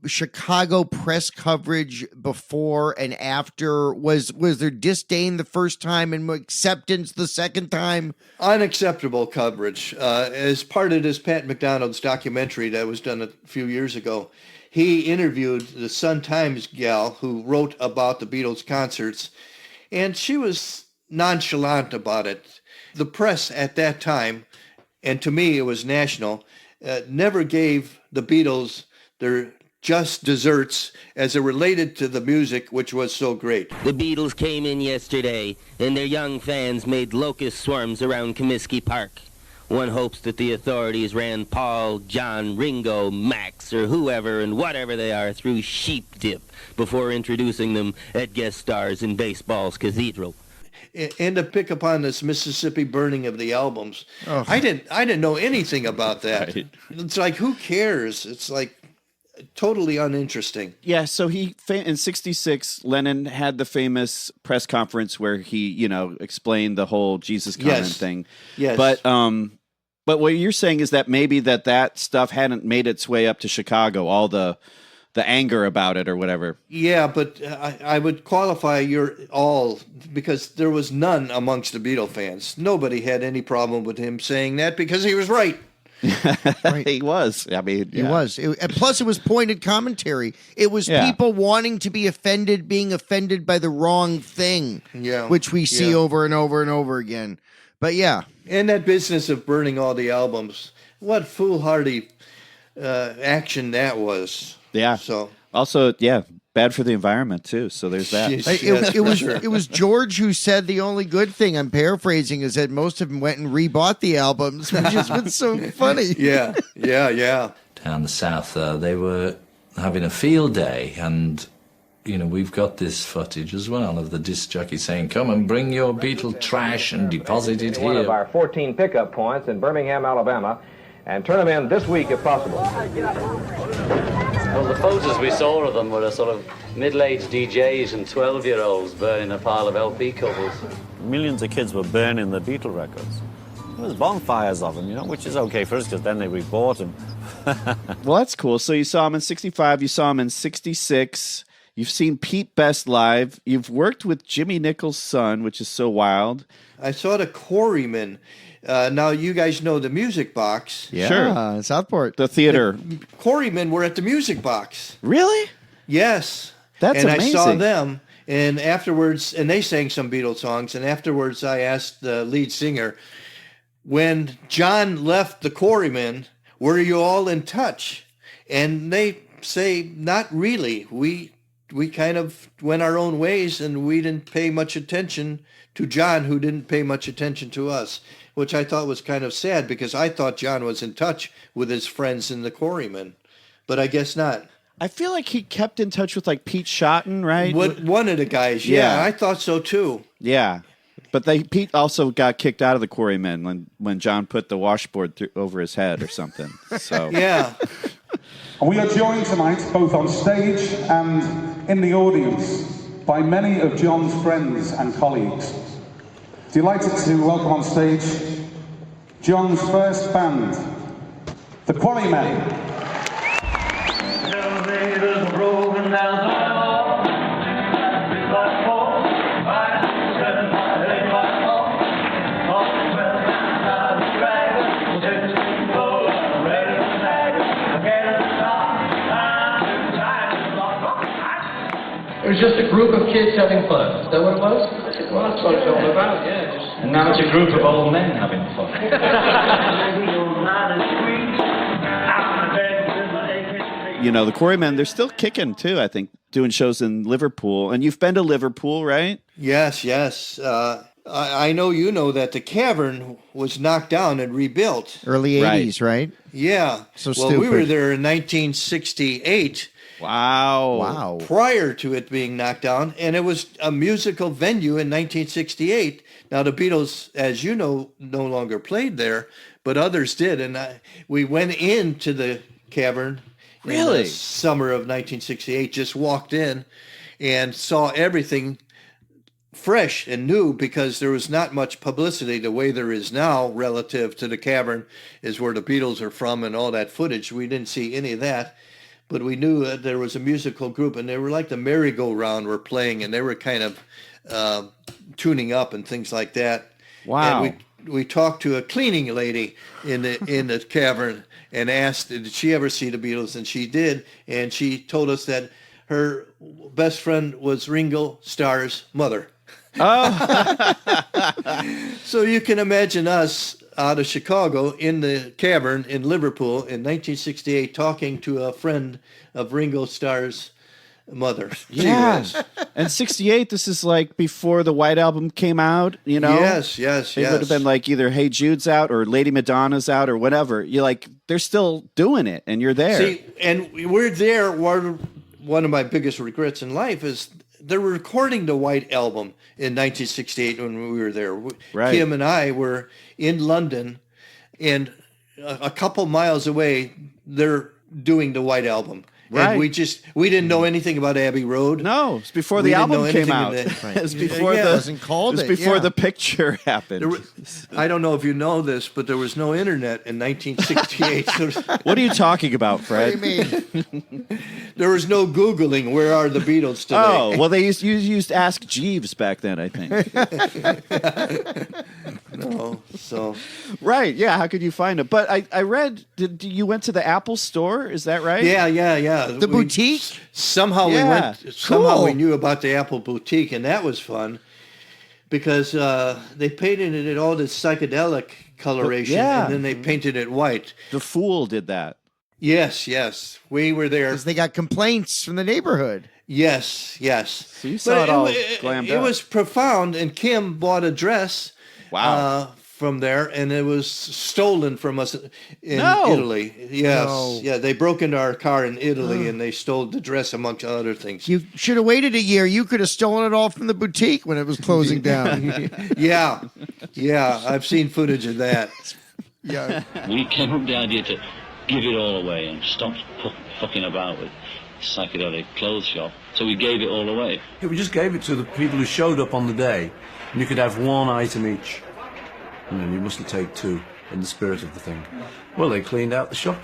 Chicago press coverage before and after? Was there disdain the first time and acceptance the second time? Unacceptable coverage. As part of this Pat McDonald's documentary that was done a few years ago, he interviewed the Sun-Times gal who wrote about the Beatles concerts, and she was nonchalant about it. The press at that time, and to me it was national, never gave the Beatles their just desserts as it related to the music, which was so great. The Beatles came in yesterday, and their young fans made locust swarms around Comiskey Park. One hopes that the authorities ran Paul, John, Ringo, Max, or whoever and whatever they are through sheep dip before introducing them at guest stars in baseball's cathedral. And to pick up on this Mississippi burning of the albums, I didn't know anything about that. Right. It's like, who cares? It's like totally uninteresting. Yeah, so in '66, Lennon had the famous press conference where he, explained the whole Jesus comment thing. Yes. But what you're saying is that maybe that stuff hadn't made its way up to Chicago, all the anger about it or whatever. Yeah, but I would qualify your all because there was none amongst the Beatle fans. Nobody had any problem with him saying that because he was right. Right. He was. I mean, He was. Plus, it was pointed commentary. It was people wanting to be offended, being offended by the wrong thing, which we see over and over and over again. But yeah. And that business of burning all the albums, what foolhardy action that was. Yeah. So also, bad for the environment too. So there's that. It was George who said the only good thing, I'm paraphrasing, is that most of them went and rebought the albums, which is what's so funny. Yeah. Down the south, they were having a field day, and we've got this footage as well of the disc jockey saying, "Come and bring your Beatle trash and deposit it One of here." our 14 pickup points in Birmingham, Alabama, and turn them in this week if possible. Well, the photos we saw of them were a sort of middle-aged DJs and 12-year-olds burning a pile of LP covers. Millions of kids were burning the Beatle records. There was bonfires of them, which is okay for us because then they rebought them. Well, that's cool. So you saw him in '65, you saw him in '66. You've seen Pete Best live. You've worked with Jimmy Nickel's son, which is so wild. I saw the Quarrymen. Now, you guys know the Music Box. Yeah, sure. Southport. The theater. The Quarrymen were at the Music Box. Really? Yes. That's amazing. I saw them, and afterwards, and they sang some Beatles songs, and afterwards I asked the lead singer, when John left the Quarrymen, were you all in touch? And they say, not really. We kind of went our own ways, and we didn't pay much attention to John, who didn't pay much attention to us, which I thought was kind of sad because I thought John was in touch with his friends in the Quarrymen, but I guess not. I feel like he kept in touch with like Pete Shotton, right? One of the guys, yeah, I thought so too. Yeah, but Pete also got kicked out of the Quarrymen when John put the washboard over his head or something. So yeah. And we are joined tonight, both on stage and in the audience, by many of John's friends and colleagues. Delighted to welcome on stage John's first band, the Quarrymen. It was just a group of kids having fun. Is that what it was? Well, that's what it's all about, yeah. And now it's a group of old men having fun. The Quarrymen, they're still kicking too, I think, doing shows in Liverpool. And you've been to Liverpool, right? Yes. I know you know that the Cavern was knocked down and rebuilt. Early 80s, right? Yeah. So well, stupid. we were there in 1968. Wow. Prior to it being knocked down, and it was a musical venue in 1968. Now, the Beatles, as you know, no longer played there, but others did, and we went into the Cavern in the summer of 1968, just walked in and saw everything fresh and new because there was not much publicity the way there is now relative to the Cavern is where the Beatles are from and all that footage. We didn't see any of that. But we knew that there was a musical group, and they were like the merry-go-round were playing, and they were kind of tuning up and things like that. Wow! And we talked to a cleaning lady in the Cavern and asked, did she ever see the Beatles? And she did, and she told us that her best friend was Ringo Starr's mother. Oh! So you can imagine us out of Chicago in the Cavern in Liverpool in 1968 talking to a friend of Ringo Starr's mothers. Yeah. Gee whiz. And 68, this is like before the White Album came out, you know? Yes. It would have been like either Hey Jude's out or Lady Madonna's out or whatever. You're like, they're still doing it and you're there. See, and we're there. One of my biggest regrets in life is they're recording the White Album in 1968 when we were there. Right. Kim and I were in London, and a couple miles away, they're doing the White Album. Right. And we didn't know anything about Abbey Road. No, it's before We the didn't know album came anything out. of that. It was before Yeah. the Wasn't called it was it, before yeah. the picture happened. I don't know if you know this, but there was no internet in 1968. What are you talking about, Fred? What do you mean? There was no Googling, where are the Beatles today? Oh, well, they used Ask Jeeves back then, I think. No, so. Right, yeah, how could you find it? But I read, you went to the Apple store, is that right? Yeah. The boutique? Somehow we Yeah. went. Somehow Cool. we knew about the Apple boutique, and that was fun because they painted it all this psychedelic coloration, Yeah. and then they painted it white. The Fool did that. Yes, we were there. Because they got complaints from the neighborhood. Yes. So you saw it all glammed it up. was profound, and Kim bought a dress. Wow. From there, and it was stolen from us in No. Italy. Yes, No. yeah, they broke into our car in Italy, and they stole the dress amongst other things. You should have waited a year. You could have stolen it all from the boutique when it was closing down. Yeah, I've seen footage of that. Yeah. We came up with the idea to give it all away and stop fucking about with psychedelic clothes shop. So we gave it all away. Yeah, we just gave it to the people who showed up on the day, and you could have one item each. And then you mustn't take two, in the spirit of the thing. Well, they cleaned out the shop.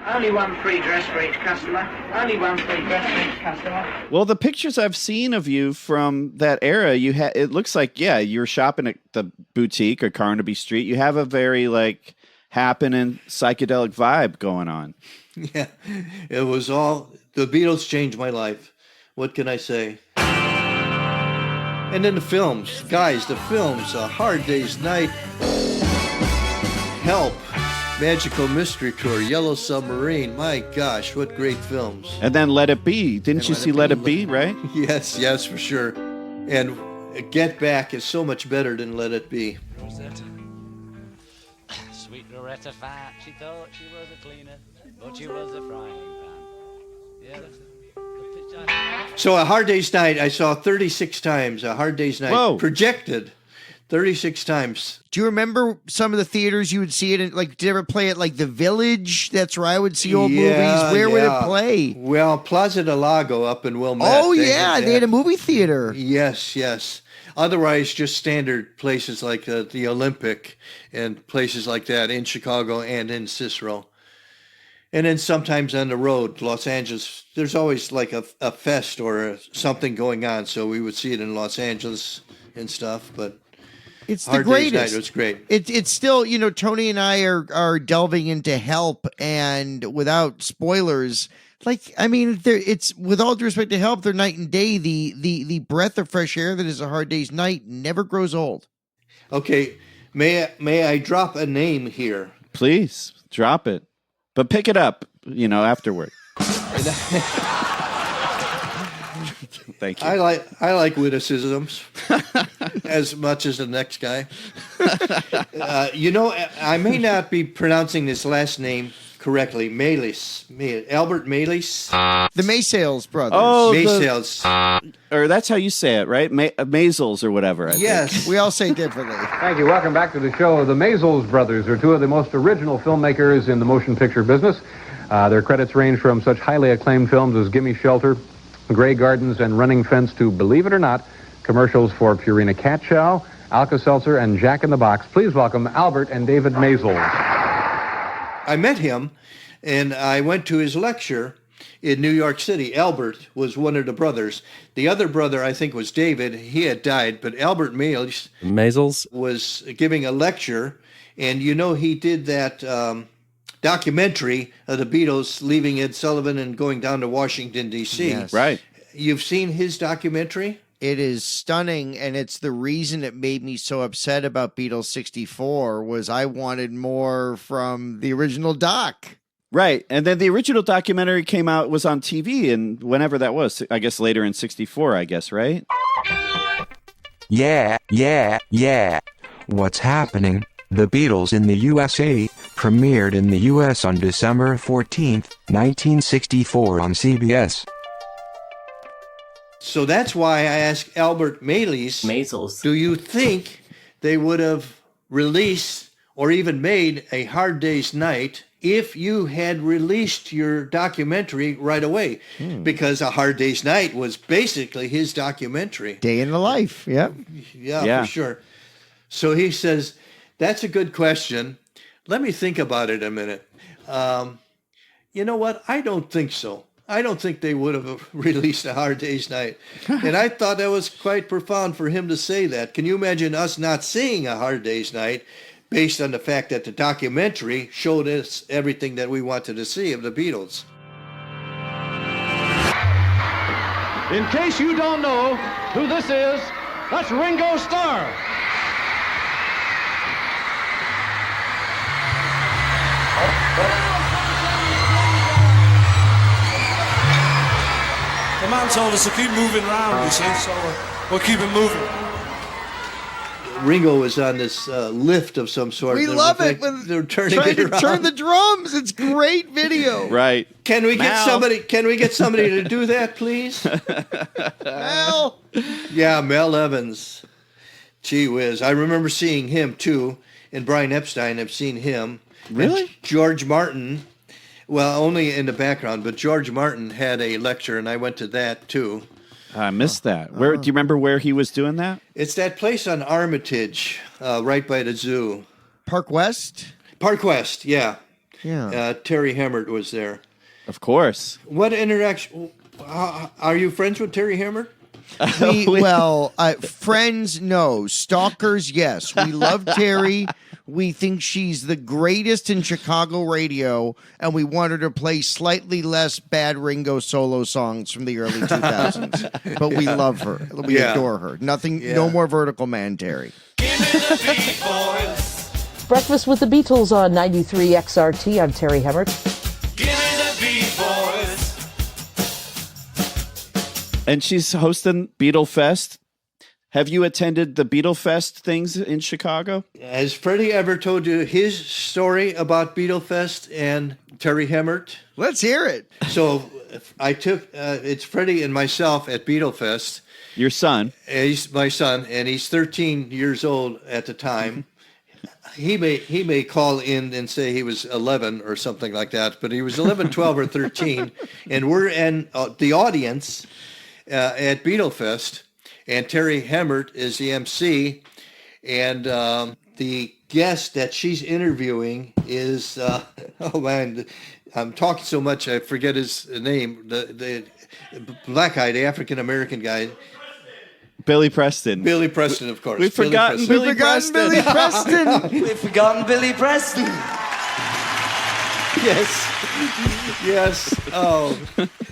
Only one free dress for each customer. Only one free dress for each customer. Well, the pictures I've seen of you from that era, it looks like, yeah, you're shopping at the boutique or Carnaby Street. You have a very, like, happening psychedelic vibe going on. Yeah, it was all, the Beatles changed my life. What can I say? And then the films. Guys, the films. A Hard Day's Night. Help. Magical Mystery Tour. Yellow Submarine. My gosh, what great films. And then Let It Be. Didn't you see Let It Be, right? Yes, for sure. And Get Back is so much better than Let It Be. Rosetta. Sweet Loretta Fat, she thought she was a cleaner, but she was a frying pan. Yeah, that's it. So A Hard Day's Night, I saw 36 times. A Hard Day's Night. Whoa. Projected 36 times. Do you remember some of the theaters you would see it in? Like, did you ever play at like the Village? That's where I would see old movies. Where would it play? Well, Plaza del Lago up in Wilmette. Oh, yeah. They had a movie theater. Yes. Otherwise, just standard places like the Olympic and places like that in Chicago and in Cicero. And then sometimes on the road, Los Angeles, there's always like a fest or something going on. So we would see it in Los Angeles and stuff. But It's the Hard Day's greatest. Night was great. It's still, Tony and I are delving into Help, and without spoilers, like, I mean, it's, with all due respect to Help, they're night and day. The breath of fresh air that is A Hard Day's Night never grows old. Okay, may I drop a name here? Please, drop it. But pick it up, afterward. Thank you. I like witticisms as much as the next guy. I may not be pronouncing this last name correctly. Albert Malis. The Maysales brothers. Oh, Maysales. Or that's how you say it, right? Maisels or whatever. I think. We all say it differently. Thank you. Welcome back to the show. The Maysles brothers are two of the most original filmmakers in the motion picture business. Their credits range from such highly acclaimed films as Gimme Shelter, Grey Gardens, and Running Fence to, believe it or not, commercials for Purina Cat Chow, Alka-Seltzer, and Jack in the Box. Please welcome Albert and David Maysles. I met him, and I went to his lecture in New York City. Albert was one of the brothers. The other brother, I think, was David. He had died, but Albert Maysles was giving a lecture, and he did that documentary of the Beatles leaving Ed Sullivan and going down to Washington, D.C. Yes. Right. You've seen his documentary? It is stunning, and it's the reason it made me so upset about Beatles 64 was I wanted more from the original doc. Right. And then the original documentary came out, was on TV, and whenever that was, I guess later in 64, I guess, right? Yeah. What's happening? The Beatles in the USA premiered in the US on December 14th, 1964 on CBS. So that's why I asked Albert Maysles, do you think they would have released or even made A Hard Day's Night if you had released your documentary right away? Because A Hard Day's Night was basically his documentary. Day in the life, yeah. Yeah, for sure. So he says, that's a good question. Let me think about it a minute. You know what? I don't think so. I don't think they would have released A Hard Day's Night. And I thought that was quite profound for him to say that. Can you imagine us not seeing A Hard Day's Night based on the fact that the documentary showed us everything that we wanted to see of the Beatles? In case you don't know who this is, that's Ringo Starr. The man told us to keep moving around, you see, so we'll keep it moving. Ringo was on this lift of some sort. We love it when they're turning trying it to around. turn the drums. It's great video. Right. Can we get Mal. somebody? Can we get somebody to do that, please? Mel. Yeah, Mel Evans. Gee whiz, I remember seeing him too. And Brian Epstein, I've seen him. Really? And George Martin. Well, only in the background, but George Martin had a lecture, and I went to that too. I missed that. Where do you remember where he was doing that? It's that place on Armitage, right by the zoo. Park West? Park West, yeah. Yeah. Terry Hemmert was there. Of course. What interaction? Are you friends with Terry Hemmert? Friends, no. Stalkers, yes. We love Terry. We think she's the greatest in Chicago radio, and we want her to play slightly less bad Ringo solo songs from the early 2000s. But we love her. We adore her. No more Vertical Man, Terry. Breakfast with the Beatles on 93 XRT. I'm Terry Hemmert. And she's hosting Beatle Fest. Have you attended the Beatle Fest things in Chicago? Has Freddie ever told you his story about Beatle Fest and Terry Hemmert? Let's hear it. So I took, it's Freddie and myself at Beatle Fest. Your son? He's my son, and he's 13 years old at the time. He may call in and say he was 11 or something like that, but he was 11, 12, or 13. And we're in the audience at Beatle Fest. And Terry Hemmert is the MC, and the guest that she's interviewing is, oh man, I'm talking so much I forget his name, the black guy, the African-American guy. Billy Preston. Billy Preston, of course. We've forgotten Billy Preston. Billy Preston. We've forgotten Billy Preston. Yes. Oh,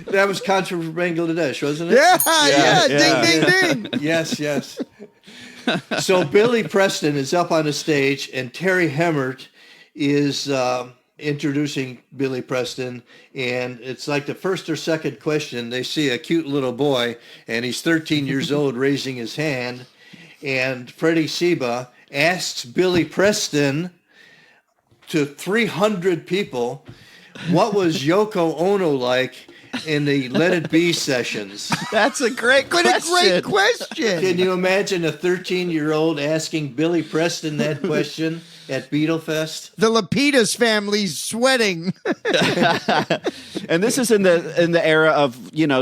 that was Concert for Bangladesh, wasn't it? Yeah. Ding, ding, ding. Yes. So Billy Preston is up on the stage, and Terry Hemmert is introducing Billy Preston, and it's like the first or second question, they see a cute little boy, and he's 13 years old, raising his hand, and Freddie Ciba asks Billy Preston to 300 people, what was Yoko Ono like in the Let It Be sessions? That's a great question. What a great question. Can you imagine a 13-year-old asking Billy Preston that question at Beatle Fest? The Lapidus family's sweating. And this is in the era of,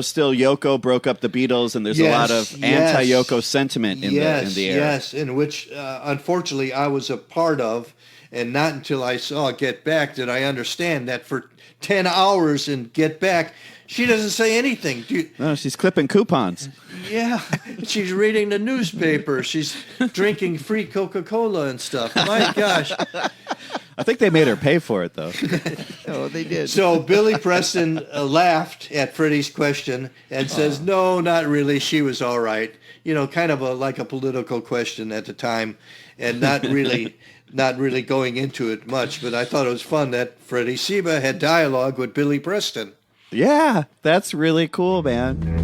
still Yoko broke up the Beatles, and there's a lot of anti-Yoko sentiment in the era. Yes, in which, unfortunately, I was a part of. And not until I saw Get Back did I understand that for 10 hours in Get Back, she doesn't say anything. No, she's clipping coupons. Yeah, she's reading the newspaper. She's drinking free Coca-Cola and stuff. My gosh. I think they made her pay for it, though. Oh, they did. So Billy Preston laughed at Freddie's question and says, no, not really. She was all right. You know, kind of like a political question at the time, and not really going into it much. But I thought it was fun that Freddie Ciba had dialogue with Billy Preston. Yeah, that's really cool, man.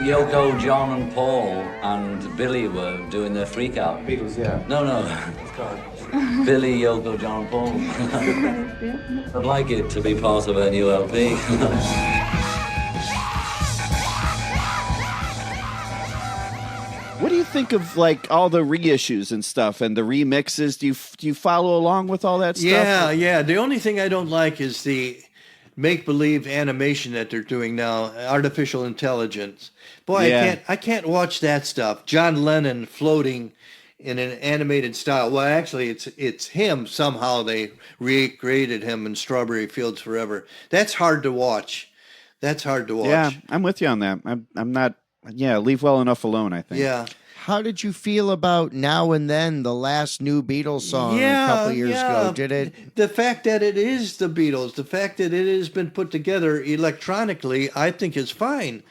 Yoko, John, and Paul and Billy were doing their freak out. Beatles, yeah. No. Billy, Yoko, John, and Paul. I'd like it to be part of a new LP. What do you think of like all the reissues and stuff and the remixes? Do you follow along with all that stuff? Yeah. The only thing I don't like is the make-believe animation that they're doing now, artificial intelligence. Boy, I can't watch that stuff. John Lennon floating in an animated style. Well, actually, it's him somehow. They recreated him in Strawberry Fields Forever. That's hard to watch. Yeah, I'm with you on that. I'm not. Yeah, leave well enough alone, I think. Yeah. How did you feel about Now and Then, the last new Beatles song a couple years ago? Did it? The fact that it is the Beatles, the fact that it has been put together electronically, I think is fine.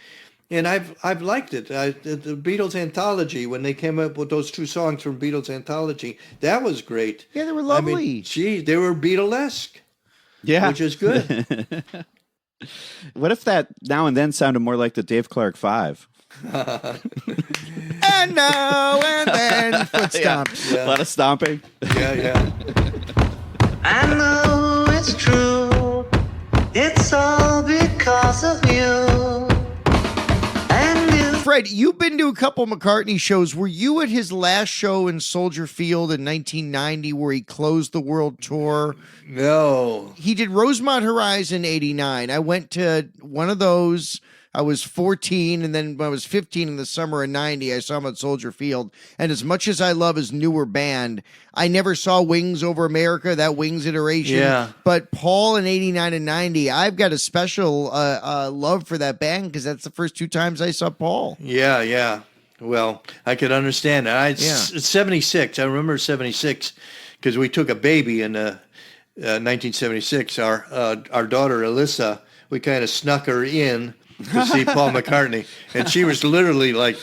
And I've liked it. The Beatles anthology, when they came up with those two songs from Beatles anthology, that was great. Yeah, they were lovely. I mean, they were Beatlesque. Yeah. Which is good. What if that Now and Then sounded more like the Dave Clark 5? And now and then foot stomps. Yeah. A lot of stomping. Yeah. I know it's true. It's all because of you. Fred, you've been to a couple McCartney shows. Were you at his last show in Soldier Field in 1990 where he closed the world tour? No. He did Rosemont Horizon 89. I went to one of those. I was 14, and then when I was 15 in the summer of 90, I saw him at Soldier Field. And as much as I love his newer band, I never saw Wings Over America, that Wings iteration. Yeah. But Paul in 89 and 90, I've got a special love for that band because that's the first two times I saw Paul. Yeah. Well, I could understand that. 76, I remember 76, because we took a baby in 1976. Our daughter, Alyssa, we kind of snuck her in to see Paul McCartney. And she was literally like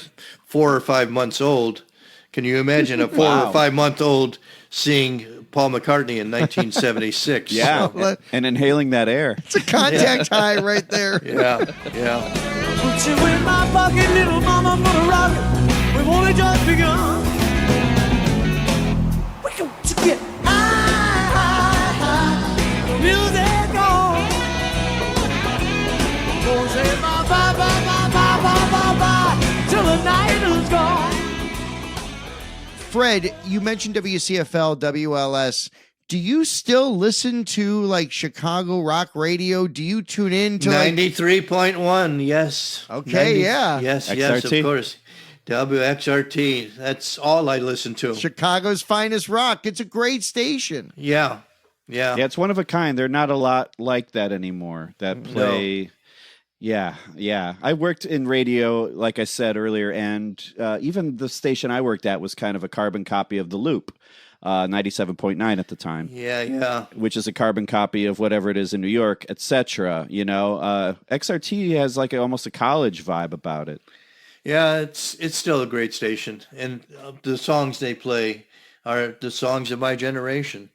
4 or 5 months old. Can you imagine a 4 or 5 month old seeing Paul McCartney in 1976? Yeah, So, and inhaling that air. It's a contact high right there. yeah. Put you in my pocket, little mama, for the rocket. We've only just begun. We got to get high. The music on. Gonna say bye, bye, bye, bye, bye, bye, bye, bye, till the night is gone. Fred, you mentioned WCFL, WLS. Do you still listen to like Chicago rock radio? Do you tune in to 93.1, yes. Okay, yeah. Yes, XRT. of course. WXRT. That's all I listen to. Chicago's finest rock? It's a great station. Yeah. Yeah, it's one of a kind. There are not a lot like that anymore that play. No. Yeah. I worked in radio, like I said earlier, and even the station I worked at was kind of a carbon copy of The Loop, 97.9 at the time. Yeah. Which is a carbon copy of whatever it is in New York, etc. You know, XRT has like almost a college vibe about it. Yeah, it's still a great station, and the songs they play are the songs of my generation.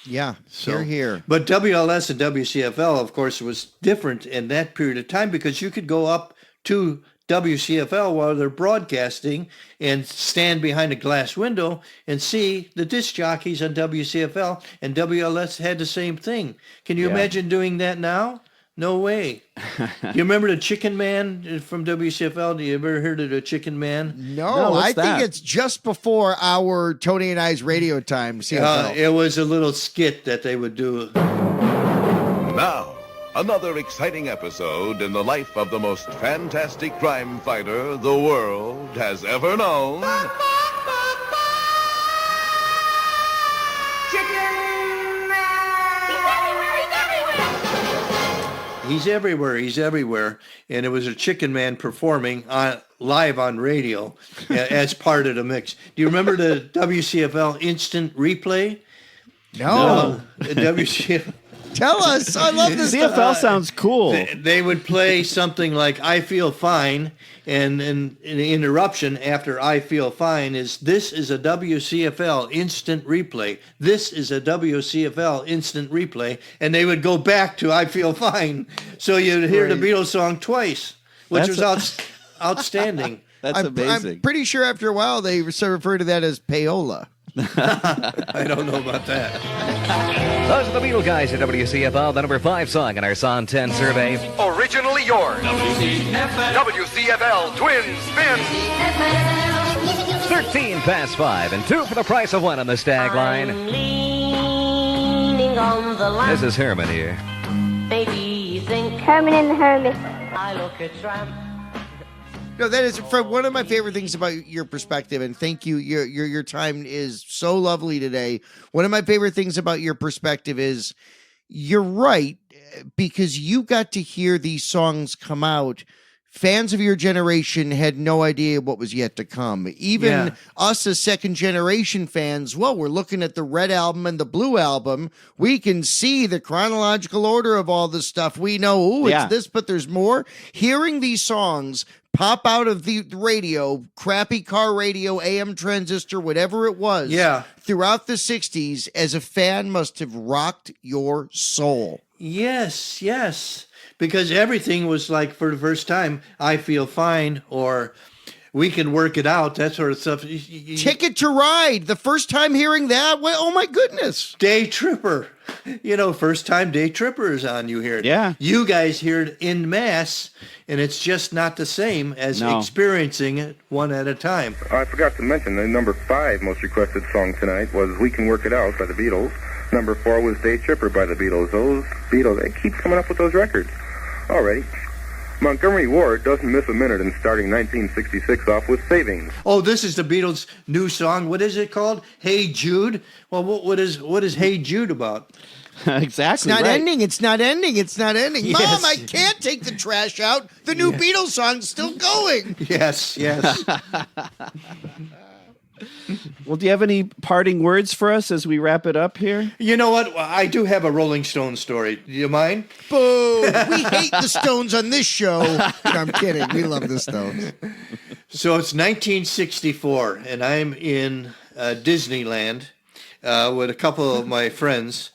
Yeah, here. But WLS and WCFL, of course, was different in that period of time because you could go up to WCFL while they're broadcasting and stand behind a glass window and see the disc jockeys on WCFL, and WLS had the same thing. Can you imagine doing that now? No way. You remember the Chicken Man from WCFL? Do you ever heard of the Chicken Man? No, I think it's just before our Tony and I's radio time. It was a little skit that they would do. Now, another exciting episode in the life of the most fantastic crime fighter the world has ever known. He's everywhere. And it was a Chicken Man performing live on radio as part of the mix. Do you remember the WCFL instant replay? No. The WCFL. Tell us. I love this. CFL sounds cool. They would play something like "I Feel Fine," and an interruption after "I Feel Fine" is "This is a WCFL instant replay. This is a WCFL instant replay," and they would go back to "I Feel Fine," so you'd hear the Beatles song twice, which was outstanding. That's amazing. I'm pretty sure after a while they refer to that as payola. I don't know about that. Those are the Beatle guys at WCFL, the number 5 song in our Song 10 survey. Originally yours. WCFL Twin Spin. 13 past 5 and 2 for the price of 1 on the stag line. This is Herman here. Maybe you think Herman and the Hermit. I look a tramp. No, that is one of my favorite things about your perspective, and thank you. Your time is so lovely today. One of my favorite things about your perspective is you're right, because you got to hear these songs come out. Fans of your generation had no idea what was yet to come. Even us as second generation fans, well, we're looking at the Red Album and the Blue Album. We can see the chronological order of all this stuff. We know, it's this, but there's more. Hearing these songs pop out of the radio, crappy car radio, AM transistor, whatever it was, throughout the 60s, as a fan must have rocked your soul. Yes. Because everything was like, for the first time, "I Feel Fine," or "We Can Work It Out," that sort of stuff. Ticket to Ride. The first time hearing that, well, oh my goodness. Day Tripper. First time Day Tripper is on, you hear it. Yeah. You guys hear it en masse, and it's just not the same as experiencing it one at a time. I forgot to mention the number 5 most requested song tonight was "We Can Work It Out" by the Beatles. Number 4 was "Day Tripper" by the Beatles. Those Beatles, they keep coming up with those records. Alrighty. Montgomery Ward doesn't miss a minute in starting 1966 off with "Savings." Oh, this is the Beatles' new song. What is it called? "Hey Jude." Well, what is "Hey Jude" about? Exactly. It's not ending. It's not ending. It's not ending. Yes. Mom, I can't take the trash out. The new Beatles song's still going. Yes. Well, do you have any parting words for us as we wrap it up here? You know what? I do have a Rolling Stone story. Do you mind? Boo! We hate the Stones on this show. No, I'm kidding. We love the Stones. So it's 1964, and I'm in Disneyland with a couple of my friends,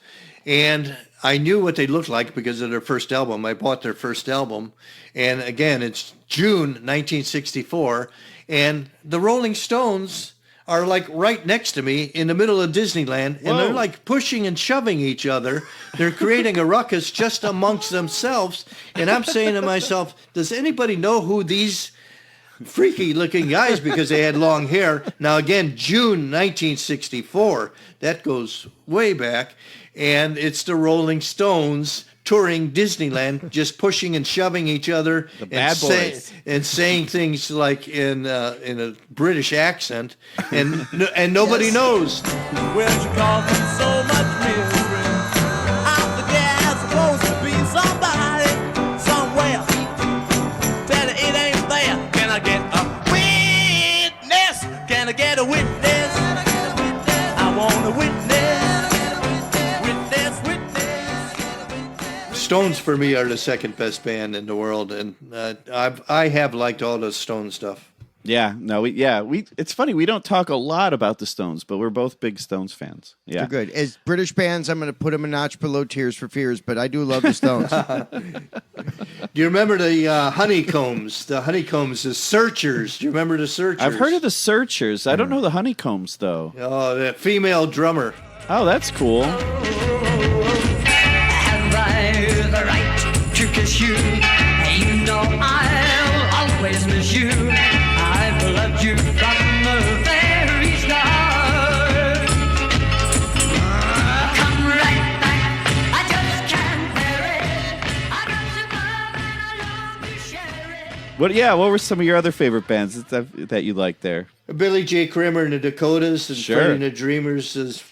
and I knew what they looked like because of their first album. I bought their first album, and again, it's June 1964, and the Rolling Stones are like right next to me in the middle of Disneyland, and they're like pushing and shoving each other. They're creating a ruckus just amongst themselves, and I'm saying to myself, does anybody know who these freaky looking guys, because they had long hair? Now again, June 1964, that goes way back, and it's the Rolling Stones touring Disneyland, just pushing and shoving each other, the bad boys, and saying things like in a British accent, and nobody knows. Where'd you cause me so much misery? I forget I'm supposed to be somebody somewhere. Tell you it ain't there. Can I get a witness? Can I get a witness? I want a witness. Stones for me are the second best band in the world, and I have liked all the Stones stuff. Yeah, no, it's funny, we don't talk a lot about the Stones, but we're both big Stones fans. Yeah, they're good. As British bands, I'm going to put them a notch below Tears for Fears, but I do love the Stones. Do you remember the Honeycombs? The Honeycombs, the Searchers. Do you remember the Searchers? I've heard of the Searchers. I don't know the Honeycombs though. Oh, the female drummer. Oh, that's cool. The right to kiss you. You know I'll always miss you. I've loved you from the very start. Come right back, I just can't bear it. I got you love and I love to share it. What were some of your other favorite bands that you liked there? Billy J. Kramer and the Dakotas, and Sure. Freddie and the Dreamers, as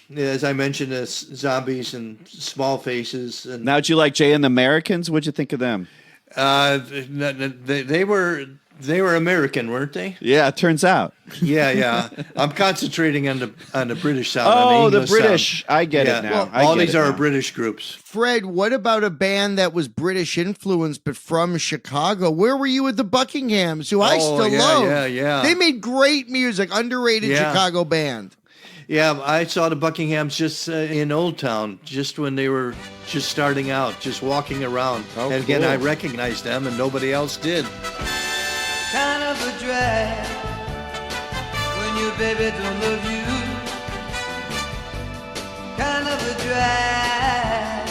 I mentioned, as Zombies and Small Faces. And Now, did you like Jay and the Americans? What'd you think of them? they were They were American, weren't they? Yeah, it turns out. Yeah. I'm concentrating on the British sound. Oh, on the the English British. sound. I get it now. Well, I all get these it are now. British groups. Fred, what about a band that was British influenced but from Chicago? Where were you with the Buckinghams, who I still love? Yeah. They made great music, underrated Chicago band. Yeah, I saw the Buckinghams just in Old Town, just when they were just starting out, just walking around. Oh, and again, cool. I recognized them, and nobody else did. Kind of a drag when your baby don't love you. Kind of a drag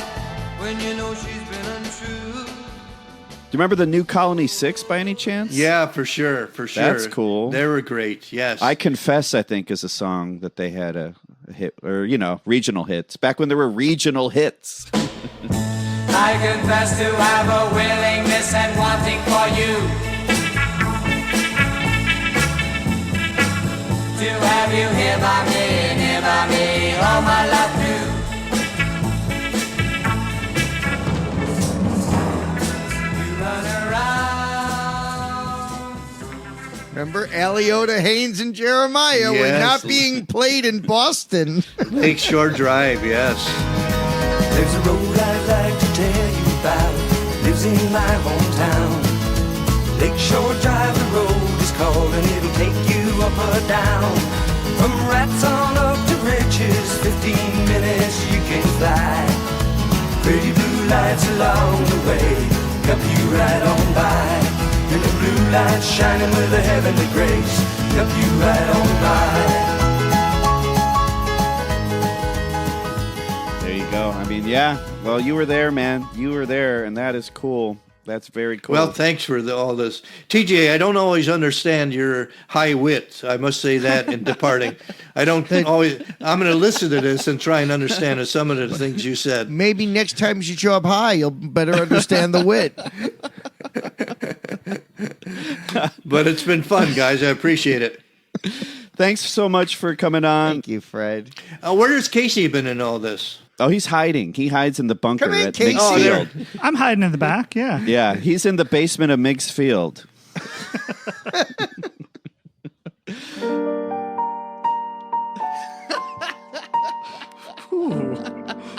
when you know she's been untrue. Do you remember the New Colony 6 by any chance? Yeah, for sure. That's cool. They were great, yes. I Confess, I think, is a song that they had a hit, or, regional hits, back when there were regional hits. I confess to have a willingness and wanting for you to have you here by me all my life through. You run around. Remember Aliota, Haynes, and Jeremiah were Yes. not being played in Boston. Lakeshore Drive, yes. There's a road I'd like to tell you about, lives in my hometown. Lakeshore Drive, the road is called, and it'll take you up or down. From rats on up to riches, 15 minutes you can fly. Pretty blue lights along the way, help you right on by. And the blue lights shining with a heavenly grace, help you right on by. There you go. I mean, yeah. Well, you were there, man. You were there, and that is cool. That's very cool. Well, thanks for all this. TJ, I don't always understand your high wit. I must say that in departing. I don't always. I'm going to listen to this and try and understand some of the things you said. Maybe next time you show up high, you'll better understand the wit. But it's been fun, guys. I appreciate it. Thanks so much for coming on. Thank you, Fred. Where has Casey been in all this? Oh, he's hiding. He hides in the bunker Come in, at Casey. Miggs Oh, Field. I'm hiding in the back, yeah. Yeah, he's in the basement of Miggs Field.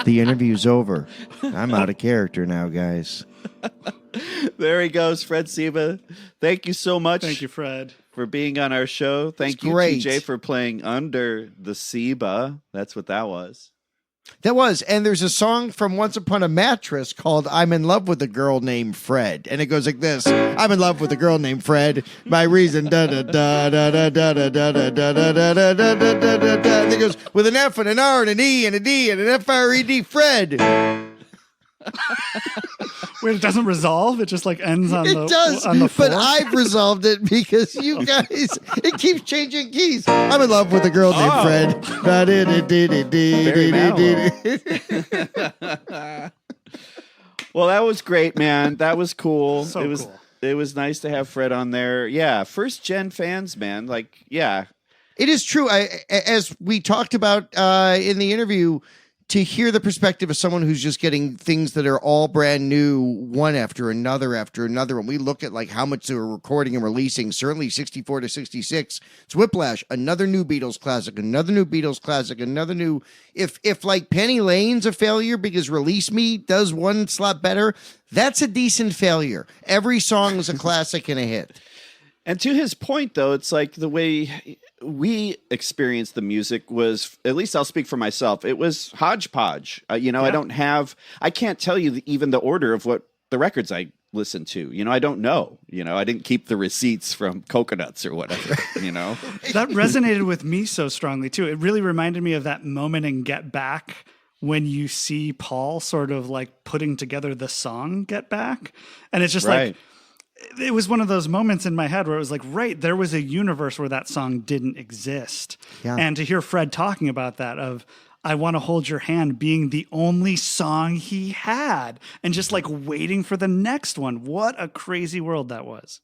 The interview's over. I'm out of character now, guys. There he goes, Fred Ciba. Thank you so much. Thank you, Fred, for being on our show. Thank you, great. TJ, for playing Under the Ciba. That's what that was. That was, and there's a song from Once Upon a Mattress called I'm in Love with a Girl Named Fred. And it goes like this. I'm in love with a girl named Fred. My reason da da da da da da da da da da da da da da da da da. And it goes with an F and an R and an E and a D and an F-R-E-D, Fred. Wait, it doesn't resolve? It just like ends on It the does, on the but fourth? I've resolved it because you guys, it keeps changing keys. I'm in love with a girl named Fred. Well, that was great, man. That was cool. So it was cool. It was nice to have Fred on there. Yeah, first gen fans, man. Like, yeah. It is true. As we talked about in the interview, to hear the perspective of someone who's just getting things that are all brand new, one after another, when we look at like how much they were recording and releasing, certainly 64 to 66, it's Whiplash, another new Beatles classic, another new Beatles classic, another new. If like Penny Lane's a failure because Release Me does one slot better, that's a decent failure. Every song is a classic and a hit. And to his point, though, it's like the way we experienced the music was, at least I'll speak for myself, it was hodgepodge. I can't tell you even the order of what the records I listened to. I don't know. I didn't keep the receipts from Coconuts or whatever, That resonated with me so strongly, too. It really reminded me of that moment in Get Back when you see Paul sort of like putting together the song Get Back. And it's just right. like, it was one of those moments in my head where it was like, right, there was a universe where that song didn't exist. Yeah. And to hear Fred talking about that of, I Want to Hold Your Hand being the only song he had and just like waiting for the next one. What a crazy world that was.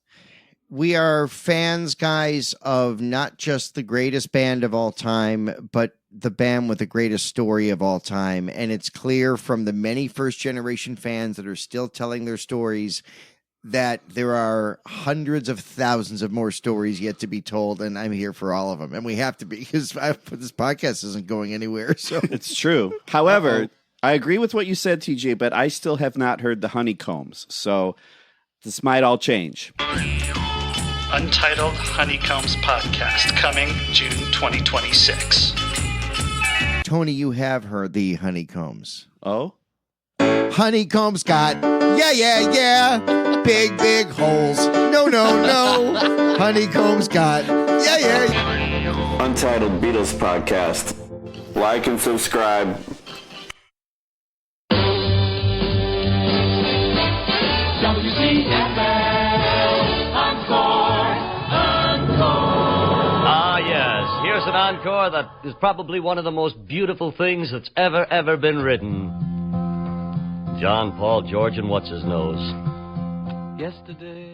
We are fans, guys, of not just the greatest band of all time, but the band with the greatest story of all time. And it's clear from the many first generation fans that are still telling their stories, that there are hundreds of thousands of more stories yet to be told, and I'm here for all of them. And we have to be, because this podcast isn't going anywhere. So It's true. However, I agree with what you said, TJ, but I still have not heard the honeycombs. So this might all change. Untitled Honeycombs podcast coming June 2026. Tony, you have heard the honeycombs. Oh? Honeycombs got, yeah, big holes. No. Honeycombs got, yeah. Untitled Beatles podcast. Like and subscribe. Here's an encore that is probably one of the most beautiful things that's ever been written. John, Paul, George, and what's-his-nose. Yesterday